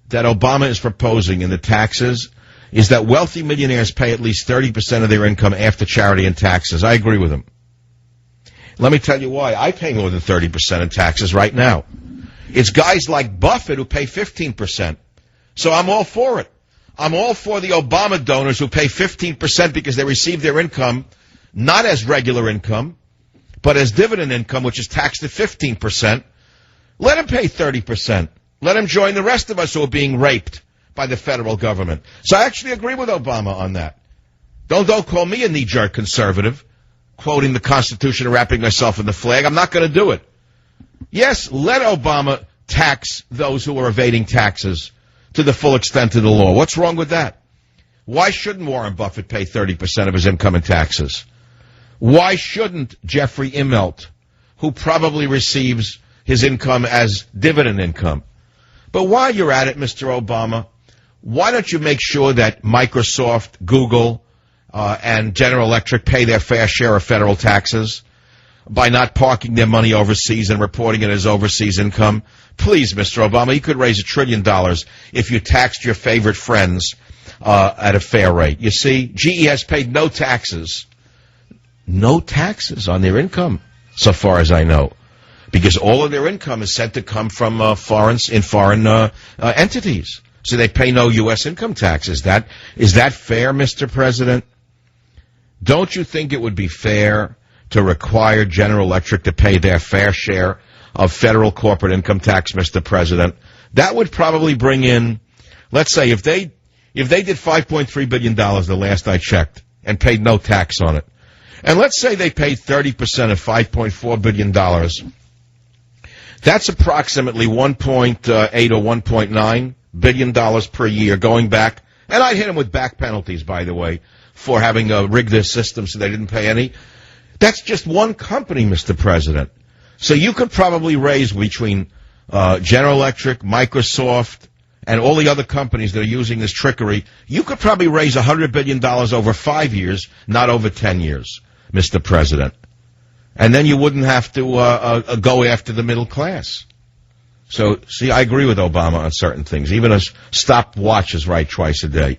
that Obama is proposing in the taxes is that wealthy millionaires pay at least 30% of their income after charity and taxes. I agree with him. Let me tell you why. I pay more than 30% in taxes right now. It's guys like Buffett who pay 15%. So I'm all for it. I'm all for the Obama donors who pay 15% because they receive their income not as regular income, but as dividend income, which is taxed at 15%. Let him pay 30%. Let him join the rest of us who are being raped by the federal government. So I actually agree with Obama on that. Don't call me a knee-jerk conservative, quoting the Constitution and wrapping myself in the flag. I'm not going to do it. Yes, let Obama tax those who are evading taxes to the full extent of the law. What's wrong with that? Why shouldn't Warren Buffett pay 30% of his income in taxes? Why shouldn't Jeffrey Immelt, who probably receives his income as dividend income? But while you're at it, Mr. Obama, why don't you make sure that Microsoft, Google, and General Electric pay their fair share of federal taxes by not parking their money overseas and reporting it as overseas income? Please, Mr. Obama, you could raise $1 trillion if you taxed your favorite friends at a fair rate. You see, GE has paid no taxes on their income, so far as I know, because all of their income is said to come from foreign entities. So they pay no U.S. income tax. Is that fair, Mr. President? Don't you think it would be fair to require General Electric to pay their fair share of federal corporate income tax, Mr. President? That would probably bring in, let's say, if they did $5.3 billion the last I checked and paid no tax on it, and let's say they paid 30% of $5.4 billion, that's approximately $1.8 or $1.9 billion per year going back. And I'd hit them with back penalties, by the way, for having rigged their system so they didn't pay any. That's just one company, Mr. President. So you could probably raise between General Electric, Microsoft, and all the other companies that are using this trickery, you could probably raise $100 billion over 5 years, not over 10 years, Mr. President. And then you wouldn't have to go after the middle class. So, see, I agree with Obama on certain things. Even a stopwatch is right twice a day.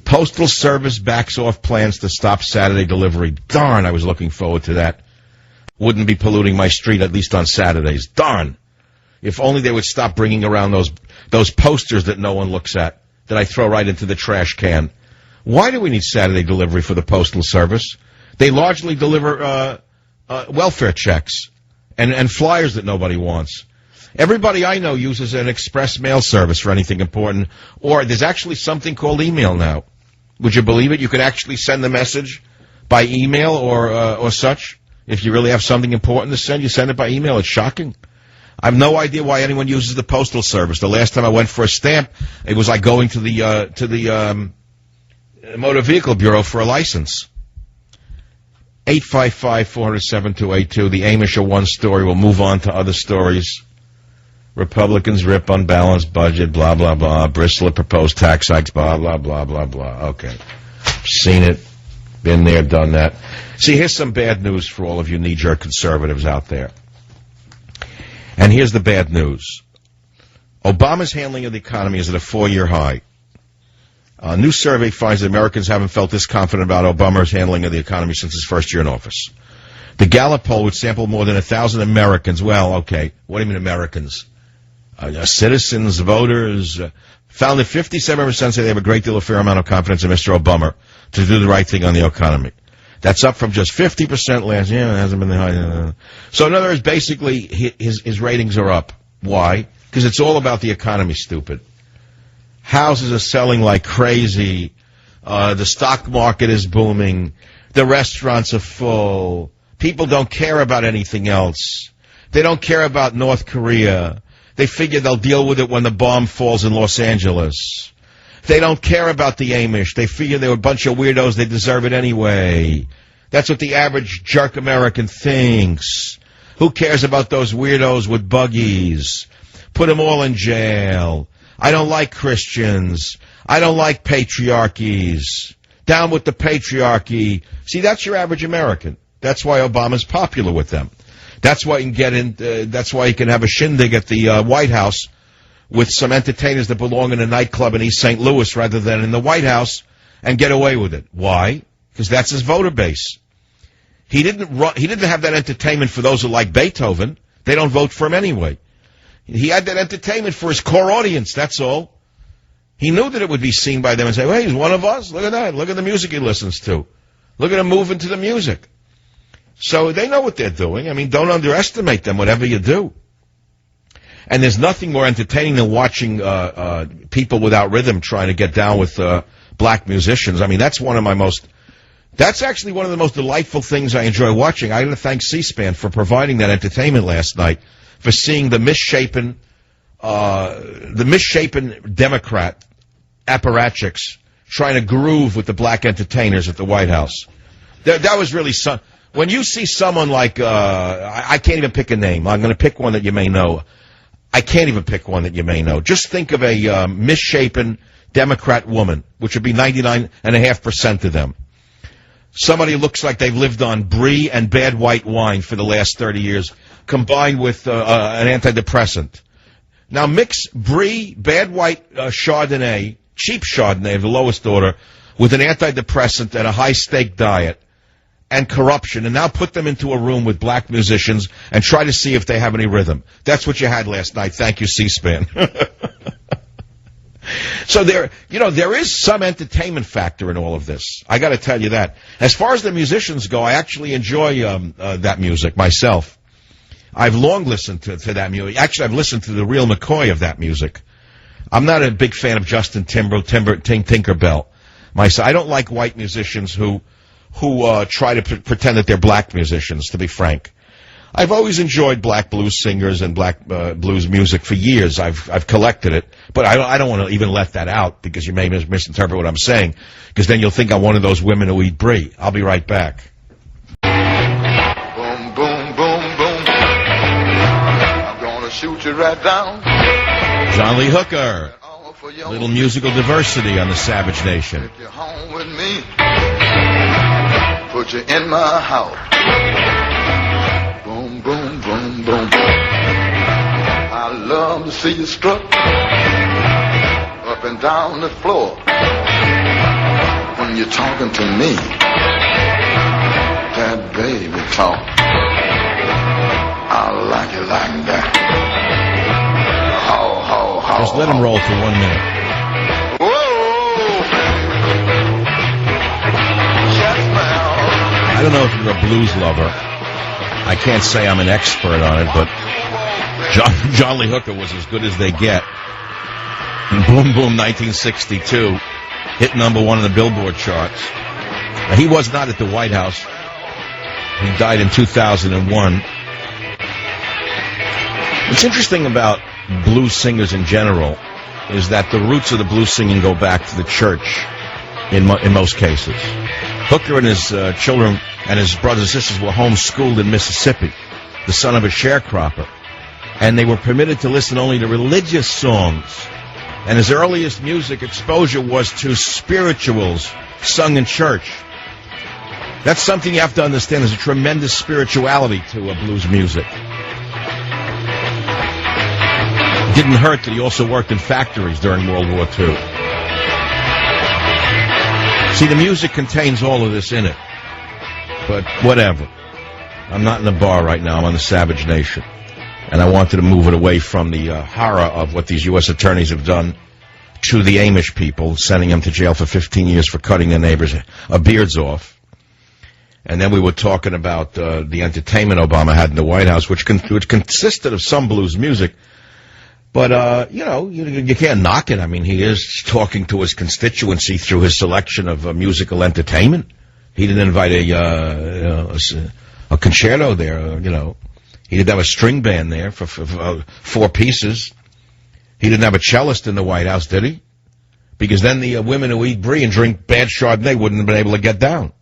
Postal Service backs off plans to stop Saturday delivery. Darn, I was looking forward to that. Wouldn't be polluting my street, at least on Saturdays. Darn. If only they would stop bringing around those posters that no one looks at, that I throw right into the trash can. Why do we need Saturday delivery for the Postal Service? They largely deliver welfare checks and flyers that nobody wants. Everybody I know uses an express mail service for anything important, or there's actually something called email now. Would you believe it? You could actually send the message by email or such. If you really have something important to send, you send it by email. It's shocking. I have no idea why anyone uses the Postal Service. The last time I went for a stamp, it was like going to the Motor Vehicle Bureau for a license. 855-400-7282. The Amish are one story. We'll move on to other stories. Republicans rip unbalanced budget, blah, blah, blah. Bristol proposed tax hikes, blah, blah, blah, blah, blah. Okay. Seen it. Been there, done that. See, here's some bad news for all of you knee-jerk conservatives out there. And here's the bad news. Obama's handling of the economy is at a 4-year high. A new survey finds that Americans haven't felt this confident about Obama's handling of the economy since his first year in office. The Gallup poll, which sampled more than 1,000 Americans, well, okay, what do you mean Americans? Citizens, voters, found that 57% say they have a great deal of fair amount of confidence in Mr. Obama to do the right thing on the economy. That's up from just 50% last year. It hasn't been the high. So in other words, basically, his ratings are up. Why? Because it's all about the economy, stupid. Houses are selling like crazy. The stock market is booming. The restaurants are full. People don't care about anything else. They don't care about North Korea. They figure they'll deal with it when the bomb falls in Los Angeles. They don't care about the Amish. They figure they're a bunch of weirdos. They deserve it anyway. That's what the average jerk American thinks. Who cares about those weirdos with buggies? Put them all in jail. I don't like Christians. I don't like patriarchies. Down with the patriarchy. See, that's your average American. That's why Obama's popular with them. That's why you can get in. That's why you can have a shindig at the White House with some entertainers that belong in a nightclub in East St. Louis rather than in the White House and get away with it. Why? Because that's his voter base. He didn't have that entertainment for those who like Beethoven. They don't vote for him anyway. He had that entertainment for his core audience, that's all. He knew that it would be seen by them and say, hey, he's one of us. Look at that. Look at the music he listens to. Look at him moving to the music. So they know what they're doing. I mean, don't underestimate them, whatever you do. And there's nothing more entertaining than watching people without rhythm trying to get down with black musicians. I mean, that's actually one of the most delightful things I enjoy watching. I got to thank C-SPAN for providing that entertainment last night, for seeing the misshapen Democrat apparatchiks trying to groove with the black entertainers at the White House. That was really when you see someone like, I can't even pick a name. I'm going to pick one that you may know. I can't even pick one that you may know. Just think of a misshapen Democrat woman, which would be 99.5% of them. Somebody who looks like they've lived on brie and bad white wine for the last 30 years, combined with an antidepressant. Now mix brie, bad white Chardonnay, cheap Chardonnay of the lowest order, with an antidepressant and a high-stake diet, and corruption, and now put them into a room with black musicians and try to see if they have any rhythm. That's what you had last night. Thank you, C-SPAN. So there is some entertainment factor in all of this. I got to tell you that. As far as the musicians go, I actually enjoy that music myself. I've long listened to that music. Actually, I've listened to the real McCoy of that music. I'm not a big fan of Justin Tinkerbell. I don't like white musicians who try to pretend that they're black musicians, to be frank. I've always enjoyed black blues singers and black blues music for years. I've collected it, but I don't want to even let that out because you may misinterpret what I'm saying, because then you'll think I'm one of those women who eat brie. I'll be right back. Boom, boom, boom, boom. I'm gonna shoot you right down. John Lee Hooker. A little musical diversity on the Savage Nation. If you're home with me, put you in my house. Boom, boom, boom, boom. I love to see you strut up and down the floor when you're talking to me. That baby talk, I like it like that. Ho, ho, ho. Just let him roll for 1 minute. I don't know if you're a blues lover. I can't say I'm an expert on it, but John Lee Hooker was as good as they get. Boom Boom 1962 hit #1 on the Billboard charts. Now, he was not at the White House. He died in 2001. What's interesting about blues singers in general is that the roots of the blues singing go back to the church in most cases. Hooker and his children and his brothers and sisters were homeschooled in Mississippi, the son of a sharecropper, and they were permitted to listen only to religious songs. And his earliest music exposure was to spirituals sung in church. That's something you have to understand. There's a tremendous spirituality to blues music. It didn't hurt that he also worked in factories during World War II. See, the music contains all of this in it. But whatever. I'm not in a bar right now. I'm on the Savage Nation. And I wanted to move it away from the horror of what these U.S. attorneys have done to the Amish people, sending them to jail for 15 years for cutting their neighbors' beards off. And then we were talking about the entertainment Obama had in the White House, which consisted of some blues music. But, you can't knock it. I mean, he is talking to his constituency through his selection of musical entertainment. He didn't invite a concerto there, He didn't have a string band there for 4 pieces. He didn't have a cellist in the White House, did he? Because then the women who eat brie and drink bad Chardonnay wouldn't have been able to get down.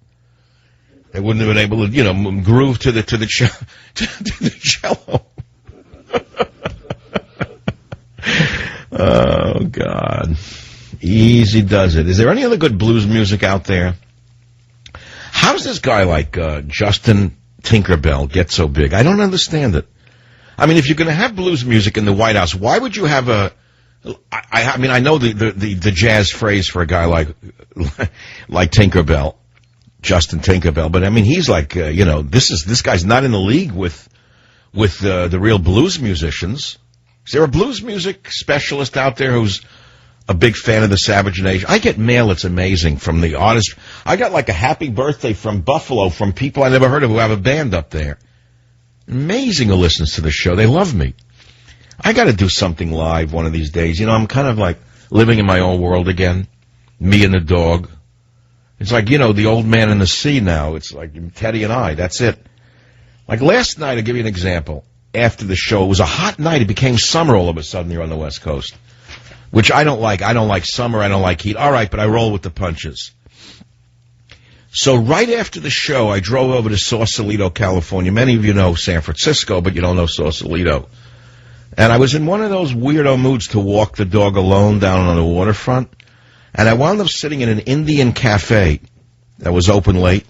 They wouldn't have been able to, groove to the cello. Oh, God. Easy does it. Is there any other good blues music out there? How does this guy like Justin Tinkerbell get so big? I don't understand it. I mean, if you're going to have blues music in the White House, why would you have I know the jazz phrase for a guy like Tinkerbell, Justin Tinkerbell, but I mean, he's like, this guy's not in the league with the real blues musicians. Is there a blues music specialist out there who's a big fan of the Savage Nation. I get mail that's amazing from the artists. I got like a happy birthday from Buffalo from people I never heard of who have a band up there. Amazing who listens to the show. They love me. I got to do something live one of these days. You know, I'm kind of like living in my own world again. Me and the dog. It's like, you know, the old man in the sea now. It's like Teddy and I. That's it. Like last night, I'll give you an example. After the show, it was a hot night. It became summer all of a sudden here on the West Coast, which I don't like. I don't like summer. I don't like heat. All right, but I roll with the punches. So right after the show, I drove over to Sausalito, California. Many of you know San Francisco, but you don't know Sausalito. And I was in one of those weirdo moods to walk the dog alone down on the waterfront. And I wound up sitting in an Indian cafe that was open late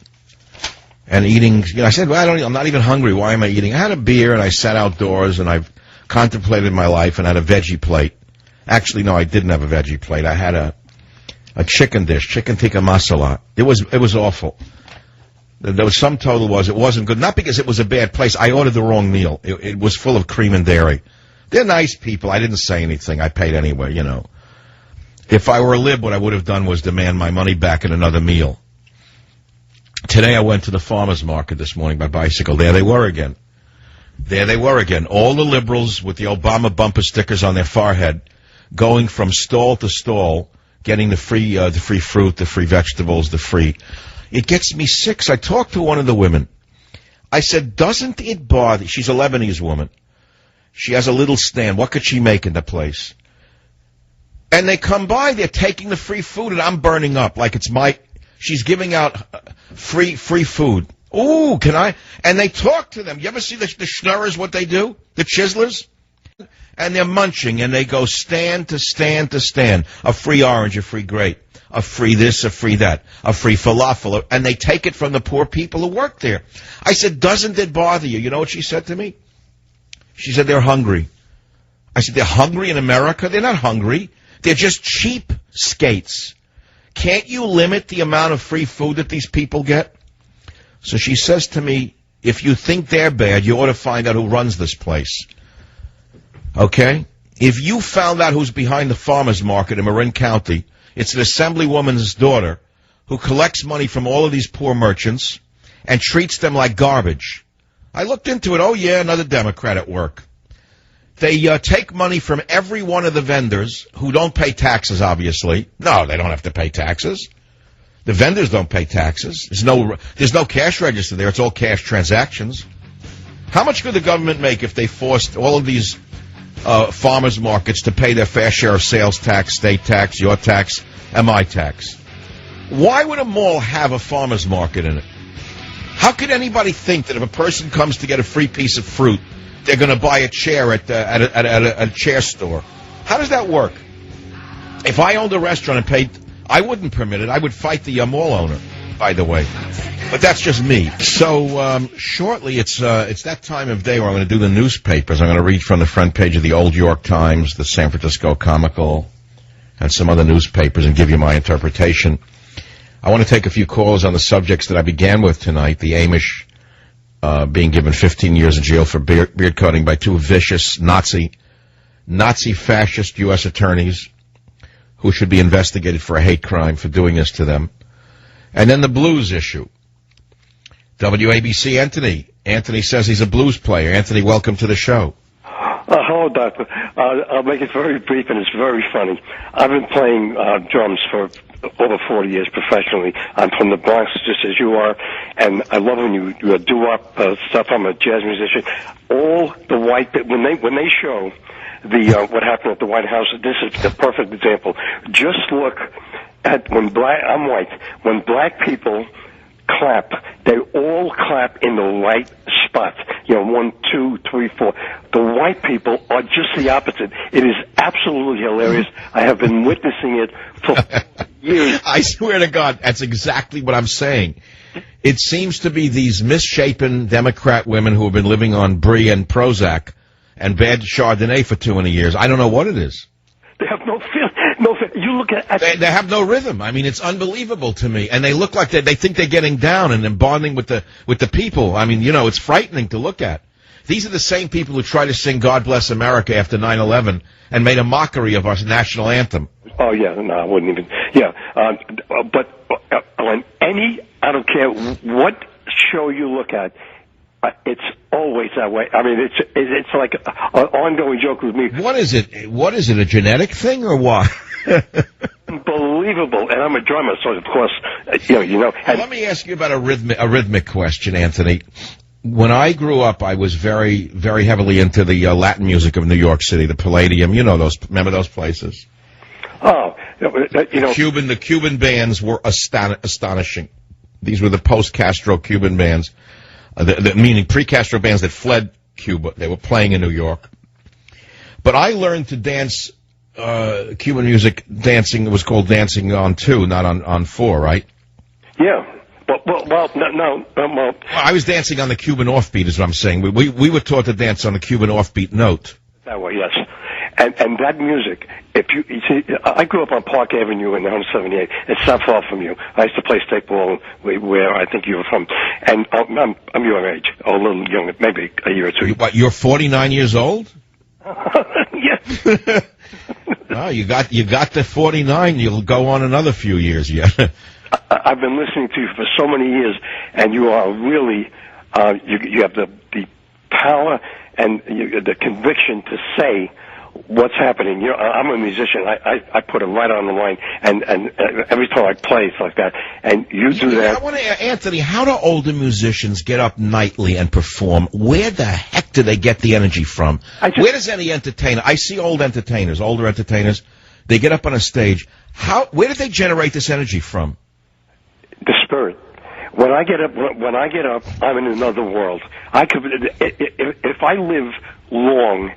and eating. You know, I said, well, I'm not even hungry. Why am I eating? I had a beer, and I sat outdoors, and I've contemplated my life and had a veggie plate. Actually, no, I didn't have a veggie plate. I had a chicken dish, chicken tikka masala. It was awful. The sum total was it wasn't good. Not because it was a bad place. I ordered the wrong meal. It was full of cream and dairy. They're nice people. I didn't say anything. I paid anyway, you know. If I were a lib, what I would have done was demand my money back in another meal. Today I went to the farmer's market this morning by bicycle. There they were again. All the liberals with the Obama bumper stickers on their forehead going from stall to stall, getting the free fruit, the free vegetables, the free. It gets me sick. So I talked to one of the women. I said, doesn't it bother? She's a Lebanese woman. She has a little stand. What could she make in the place? And they come by, they're taking the free food, and I'm burning up like it's my... She's giving out free food. Ooh, can I? And they talk to them. You ever see the schnorrers, what they do? The chiselers? And they're munching, and they go stand to stand to stand. A free orange, a free grape. A free this, a free that. A free falafel. And they take it from the poor people who work there. I said, doesn't it bother you? You know what she said to me? She said, they're hungry. I said, they're hungry in America? They're not hungry. They're just cheap skates. Can't you limit the amount of free food that these people get? So she says to me, if you think they're bad, you ought to find out who runs this place. Okay? If you found out who's behind the farmer's market in Marin County, it's an assemblywoman's daughter who collects money from all of these poor merchants and treats them like garbage. I looked into it. Oh, yeah, another Democrat at work. They take money from every one of the vendors who don't pay taxes, obviously. No, they don't have to pay taxes. The vendors don't pay taxes. There's no cash register there. It's all cash transactions. How much could the government make if they forced all of these farmers markets to pay their fair share of sales tax, state tax, your tax, and my tax? Why would a mall have a farmers market in it? How could anybody think that if a person comes to get a free piece of fruit, they're going to buy a chair at a chair store? How does that work? If I owned a restaurant and paid, I wouldn't permit it. I would fight the mall owner, by the way. But that's just me. So shortly, it's that time of day where I'm going to do the newspapers. I'm going to read from the front page of the Old York Times, the San Francisco Comical, and some other newspapers and give you my interpretation. I want to take a few calls on the subjects that I began with tonight. The Amish being given 15 years in jail for beard cutting by two vicious Nazi fascist U.S. attorneys who should be investigated for a hate crime for doing this to them. And then the blues issue. WABC Anthony. Anthony says he's a blues player. Anthony, welcome to the show. Hello, Doctor. I'll make it very brief, and it's very funny. I've been playing drums for over 40 years professionally. I'm from the Bronx, just as you are, and I love when you do up stuff. I'm a jazz musician. All the white when they show the what happened at the White House, this is the perfect example. Just look at I'm white. When black people clap, they all clap in the right spot. 1, 2, 3, 4. The white people are just the opposite. It is absolutely hilarious. I have been witnessing it for years. I swear to God, that's exactly what I'm saying. It seems to be these misshapen Democrat women who have been living on Brie and Prozac and bad Chardonnay for 200 years. I don't know what it is. They have no feel. You look at they have no rhythm. I mean, it's unbelievable to me. And they look like they think they're getting down and then bonding with the people. I mean, it's frightening to look at. These are the same people who try to sing God Bless America after 9/11 and made a mockery of our national anthem. Oh yeah, no, I wouldn't even. Yeah, but on any, I don't care what show you look at, it's always that way. I mean, it's like an ongoing joke with me. What is it? What is it? A genetic thing or what? Unbelievable. And I'm a drummer, so of course, you know. Well, let me ask you about a rhythmic question, Anthony. When I grew up, I was very, very heavily into the Latin music of New York City, the Palladium. You know those? Remember those places? Oh, you know. The Cuban bands were astonishing. These were the post-Castro Cuban bands, meaning pre-Castro bands that fled Cuba. They were playing in New York. But I learned to dance Cuban music. Dancing was called dancing on 2, not on 4, right? Yeah. Well, no. I was dancing on the Cuban offbeat, is what I'm saying. We were taught to dance on the Cuban offbeat note. That way, yes. And that music, you see, I grew up on Park Avenue in 178. It's not far from you. I used to play stickball where I think you were from. And I'm your age, or a little younger, maybe a year or two. You're 49 years old? Yes. Oh, you got the 49. You'll go on another few years yet. I've been listening to you for so many years, and you are really, you have the power and the conviction to say what's happening. You know, I'm a musician. I put it right on the line, and every time I play, it's like that. And you do that. I want to, Anthony, how do older musicians get up nightly and perform? Where the heck do they get the energy from? Where does any entertainer? I see older entertainers. They get up on a stage. Where did they generate this energy from? The spirit. When I get up, I'm in another world. If I live long,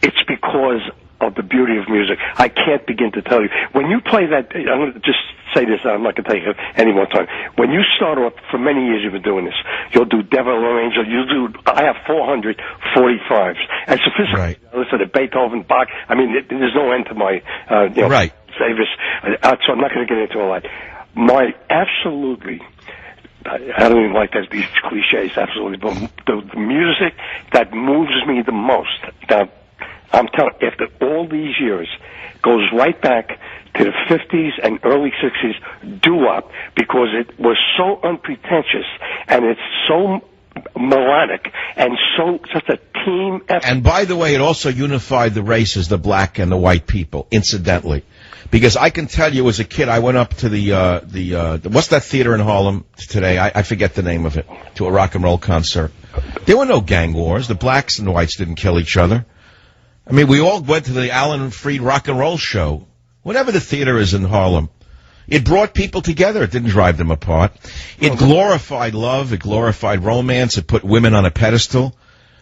it's because of the beauty of music. I can't begin to tell you. When you play that, I'm going to just say this, I'm not going to take it any more time. When you start off, for many years you've been doing this, you'll do Devil or Angel, I have 445s. And sophisticated, right. I listen to Beethoven, Bach, I mean, there's no end to my, right. Savers. So I'm not going to get into all that. Absolutely, I don't even like these cliches, absolutely, but the music that moves me the most, now, I'm telling you, after all these years, goes right back to the 50s and early 60s doo-wop, because it was so unpretentious, and it's so melodic, and such a team effort. And by the way, it also unified the races, the black and the white people, incidentally. Because I can tell you, as a kid, I went up to the what's that theater in Harlem today? I forget the name of it, to a rock and roll concert. There were no gang wars. The blacks and the whites didn't kill each other. I mean, we all went to the Alan Freed rock and roll show. Whatever the theater is in Harlem, it brought people together. It didn't drive them apart. It glorified love. It glorified romance. It put women on a pedestal.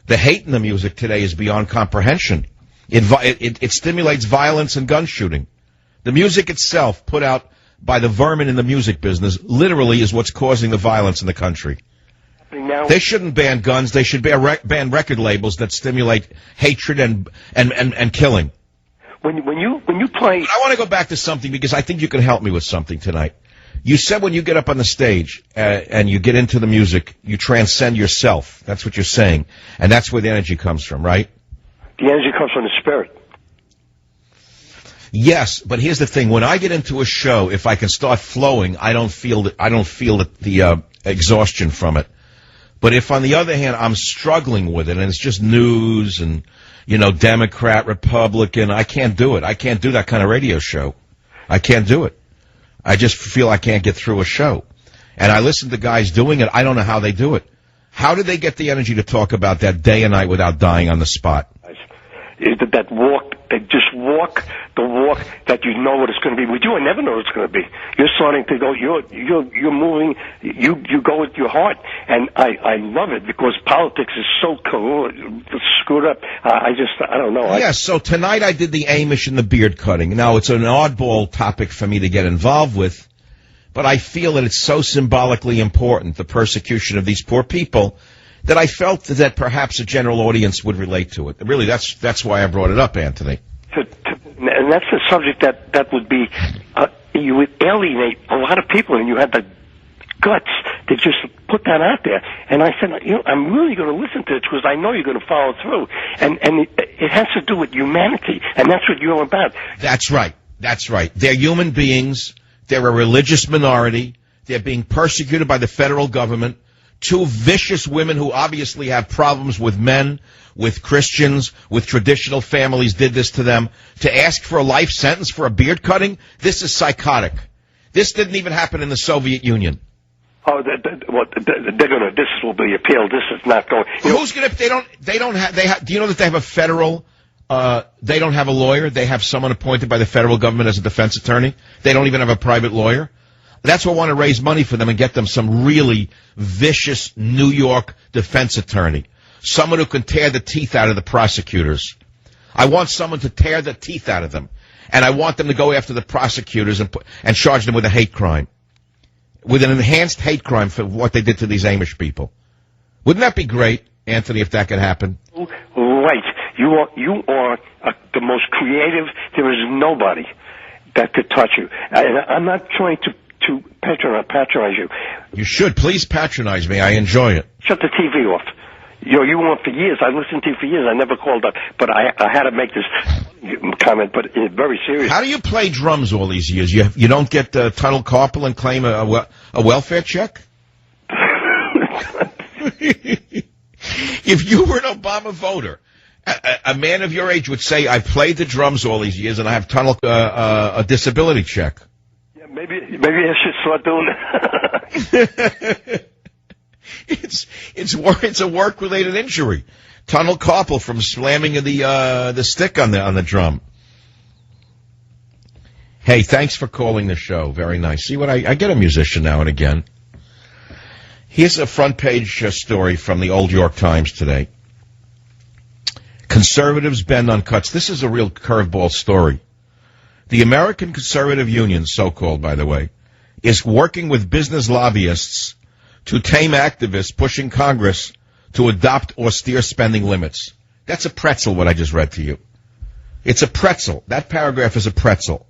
The hate in the music today is beyond comprehension. It stimulates violence and gun shooting. The music itself, put out by the vermin in the music business, literally is what's causing the violence in the country. Now, they shouldn't ban guns. They should ban record labels that stimulate hatred and killing. When you play, I want to go back to something, because I think you can help me with something tonight. You said when you get up on the stage and you get into the music, you transcend yourself. That's what you're saying, and that's where the energy comes from, right? The energy comes from the spirit. Yes, but here's the thing: when I get into a show, if I can start flowing, I don't feel the exhaustion from it. But if, on the other hand, I'm struggling with it, and it's just news and, Democrat, Republican, I can't do it. I can't do that kind of radio show. I can't do it. I just feel I can't get through a show. And I listen to guys doing it. I don't know how they do it. How do they get the energy to talk about that day and night without dying on the spot? That walk, they just walk the walk that you know what it's going to be. With you, I never know what it's going to be. You're starting to go. You're moving. You go with your heart, and I love it, because politics is so screwed up. I don't know. Yeah. So tonight I did the Amish and the beard cutting. Now it's an oddball topic for me to get involved with, but I feel that it's so symbolically important, the persecution of these poor people, that I felt that perhaps a general audience would relate to it. Really, that's why I brought it up, Anthony. And that's a subject that would be, you would alienate a lot of people, and you had the guts to just put that out there. And I said, I'm really going to listen to it, because I know you're going to follow through. And it has to do with humanity, and that's what you're about. That's right. That's right. They're human beings. They're a religious minority. They're being persecuted by the federal government. Two vicious women who obviously have problems with men, with Christians, with traditional families did this to them. To ask for a life sentence for a beard cutting? This is psychotic. This didn't even happen in the Soviet Union. Oh, they're gonna. This will be appealed. This is not going. Who's gonna? They don't have. Do you know that they have a federal? They don't have a lawyer. They have someone appointed by the federal government as a defense attorney. They don't even have a private lawyer. That's why I want to raise money for them and get them some really vicious New York defense attorney. Someone who can tear the teeth out of the prosecutors. I want someone to tear the teeth out of them. And I want them to go after the prosecutors and charge them with a hate crime. With an enhanced hate crime for what they did to these Amish people. Wouldn't that be great, Anthony, if that could happen? Right. You are the most creative. There is nobody that could touch you. And I'm not trying to patronize you. You should. Please patronize me. I enjoy it. Shut the TV off. You were for years. I listened to you for years. I never called up. But I had to make this comment, but it's very serious. How do you play drums all these years? You don't get tunnel carpal and claim a welfare check? If you were an Obama voter, a man of your age would say, I've played the drums all these years and I have tunnel a disability check. Yeah, maybe I should start doing that. It's a work-related injury. Tunnel carpal from slamming the stick on the drum. Hey, thanks for calling the show. Very nice. See what I get a musician now and again. Here's a front page story from the Old York Times today. Conservatives bend on cuts. This is a real curveball story. The American Conservative Union, so-called, by the way, is working with business lobbyists to tame activists pushing Congress to adopt austere spending limits. That's a pretzel, what I just read to you. It's a pretzel. That paragraph is a pretzel.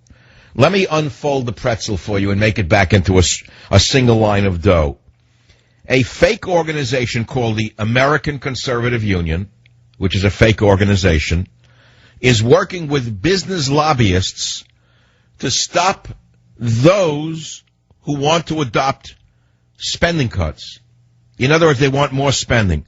Let me unfold the pretzel for you and make it back into a single line of dough. A fake organization called the American Conservative Union, which is a fake organization, is working with business lobbyists to stop those who want to adopt spending cuts. In other words, they want more spending.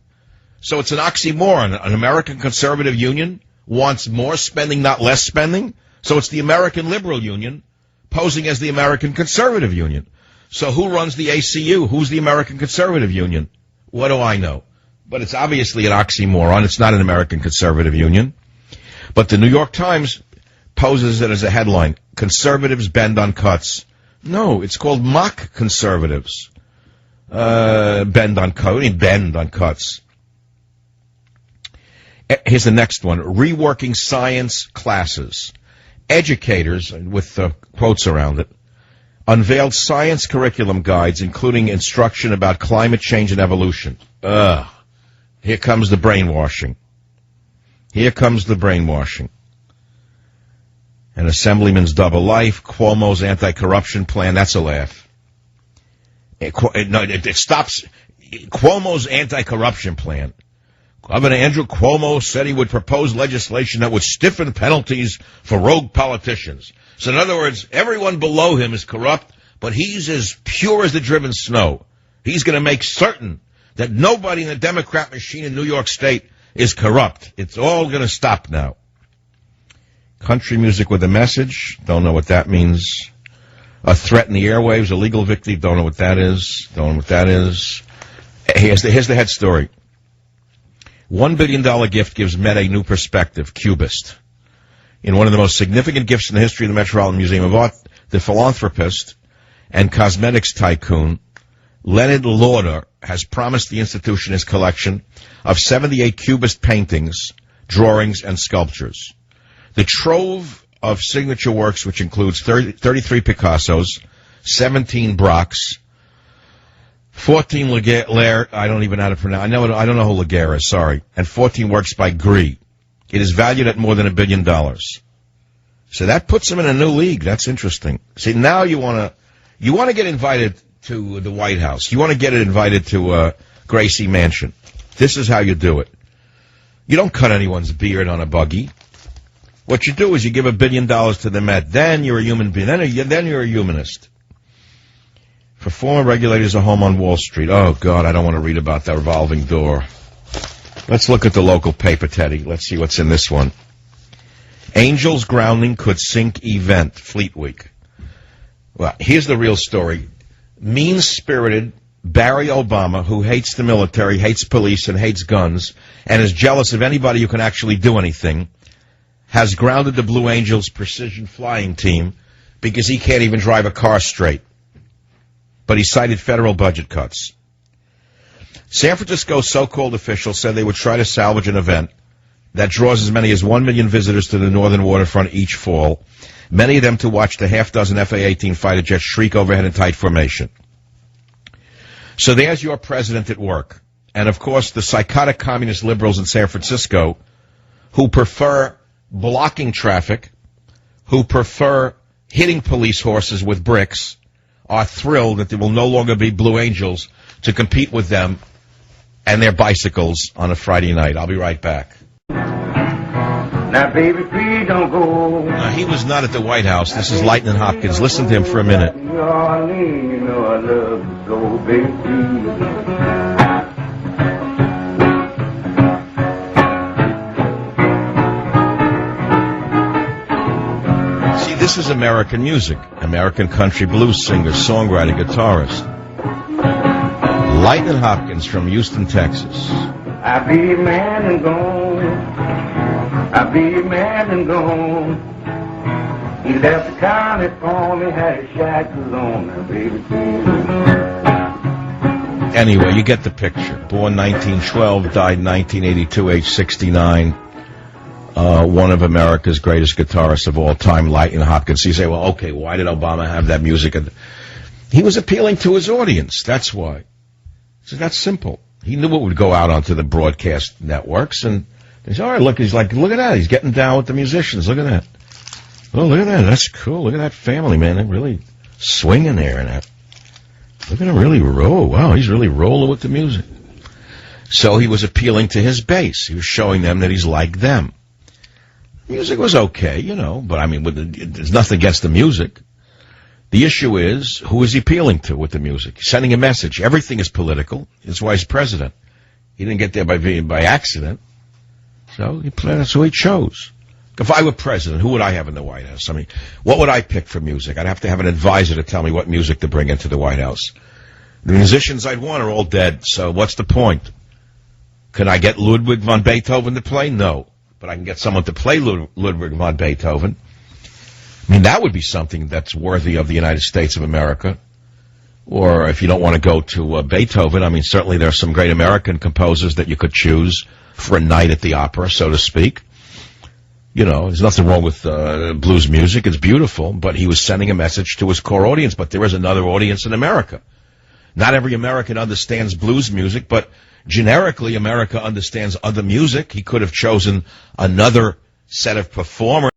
So it's an oxymoron. An American Conservative Union wants more spending, not less spending. So it's the American Liberal Union posing as the American Conservative Union. So who runs the ACU? Who's the American Conservative Union? What do I know? But it's obviously an oxymoron. It's not an American Conservative Union. But the New York Times poses it as a headline, Conservatives Bend on Cuts. No, it's called mock conservatives. Bend on cuts. Here's the next one. Reworking science classes. Educators, with quotes around it, unveiled science curriculum guides, including instruction about climate change and evolution. Here comes the brainwashing. An assemblyman's double life, Cuomo's anti-corruption plan, that's a laugh. It stops. Cuomo's anti-corruption plan. Governor Andrew Cuomo said he would propose legislation that would stiffen penalties for rogue politicians. So in other words, everyone below him is corrupt, but he's as pure as the driven snow. He's going to make certain that nobody in the Democrat machine in New York State is corrupt. It's all going to stop now. Country music with a message. Don't know what that means. A threat in the airwaves, a legal victory. Don't know what that is. Here's the head story. $1 billion gift gives Met a new perspective. Cubist. In one of the most significant gifts in the history of the Metropolitan Museum of Art, the philanthropist and cosmetics tycoon Leonard Lauder has promised the institution his collection of 78 Cubist paintings, drawings, and sculptures. The trove of signature works, which includes 33 Picassos, 17 Brocks, 14 Laguerre, I don't even know how to pronounce, I don't know who Laguerre is, sorry, and 14 works by Gris. It is valued at more than $1 billion. So that puts him in a new league. That's interesting. See, now you want to get invited to the White House. You want to get invited to Gracie Mansion. This is how you do it. You don't cut anyone's beard on a buggy. What you do is you give $1 billion to the Met. Then you're a human being. Then you're a humanist. For former regulators of home on Wall Street. Oh, God, I don't want to read about that revolving door. Let's look at the local paper, Teddy. Let's see what's in this one. Angels grounding could sink event, Fleet Week. Well, here's the real story. Mean-spirited Barry Obama, who hates the military, hates police, and hates guns, and is jealous of anybody who can actually do anything, has grounded the Blue Angels precision flying team because he can't even drive a car straight. But he cited federal budget cuts. San Francisco's so-called officials said they would try to salvage an event that draws as many as 1 million visitors to the northern waterfront each fall, many of them to watch the half-dozen F-A-18 fighter jets shriek overhead in tight formation. So there's your president at work. And, of course, the psychotic communist liberals in San Francisco who prefer blocking traffic, who prefer hitting police horses with bricks, are thrilled that there will no longer be Blue Angels to compete with them and their bicycles on a Friday night. I'll be right back. Now, baby, please don't go. Now, he was not at the White House. This is Lightning Hopkins. Listen to him for a minute. New Orleans, you know I love you so, baby, please. This is American music. American country blues singer, songwriter, guitarist. Lightning Hopkins from Houston, Texas. I be mad and gone. I be mad and gone. He left the county for me, had his shackles on. Now, baby, please. Anyway, you get the picture. Born 1912, died 1982, age 69. One of America's greatest guitarists of all time, Lightning Hopkins. You say, well, okay, why did Obama have that music? He was appealing to his audience. That's why. So that's simple. He knew it would go out onto the broadcast networks, and he said, all right, look, he's like, look at that. He's getting down with the musicians. Look at that. Oh, look at that. That's cool. Look at that family, man. They're really swinging there and that. Look at him really roll. Wow, he's really rolling with the music. So he was appealing to his base. He was showing them that he's like them. Music was okay, you know, but I mean, there's nothing against the music. The issue is, who is he appealing to with the music? Sending a message. Everything is political. That's why he's president. He didn't get there by accident. So that's who he chose. If I were president, who would I have in the White House? I mean, what would I pick for music? I'd have to have an advisor to tell me what music to bring into the White House. The musicians I'd want are all dead, so what's the point? Can I get Ludwig von Beethoven to play? No. But I can get someone to play Ludwig von Beethoven. I mean, that would be something that's worthy of the United States of America. Or if you don't want to go to Beethoven, I mean, certainly there are some great American composers that you could choose for a night at the opera, so to speak. You know, there's nothing wrong with blues music. It's beautiful, but he was sending a message to his core audience. But there is another audience in America. Not every American understands blues music, but generically, America understands other music. He could have chosen another set of performers.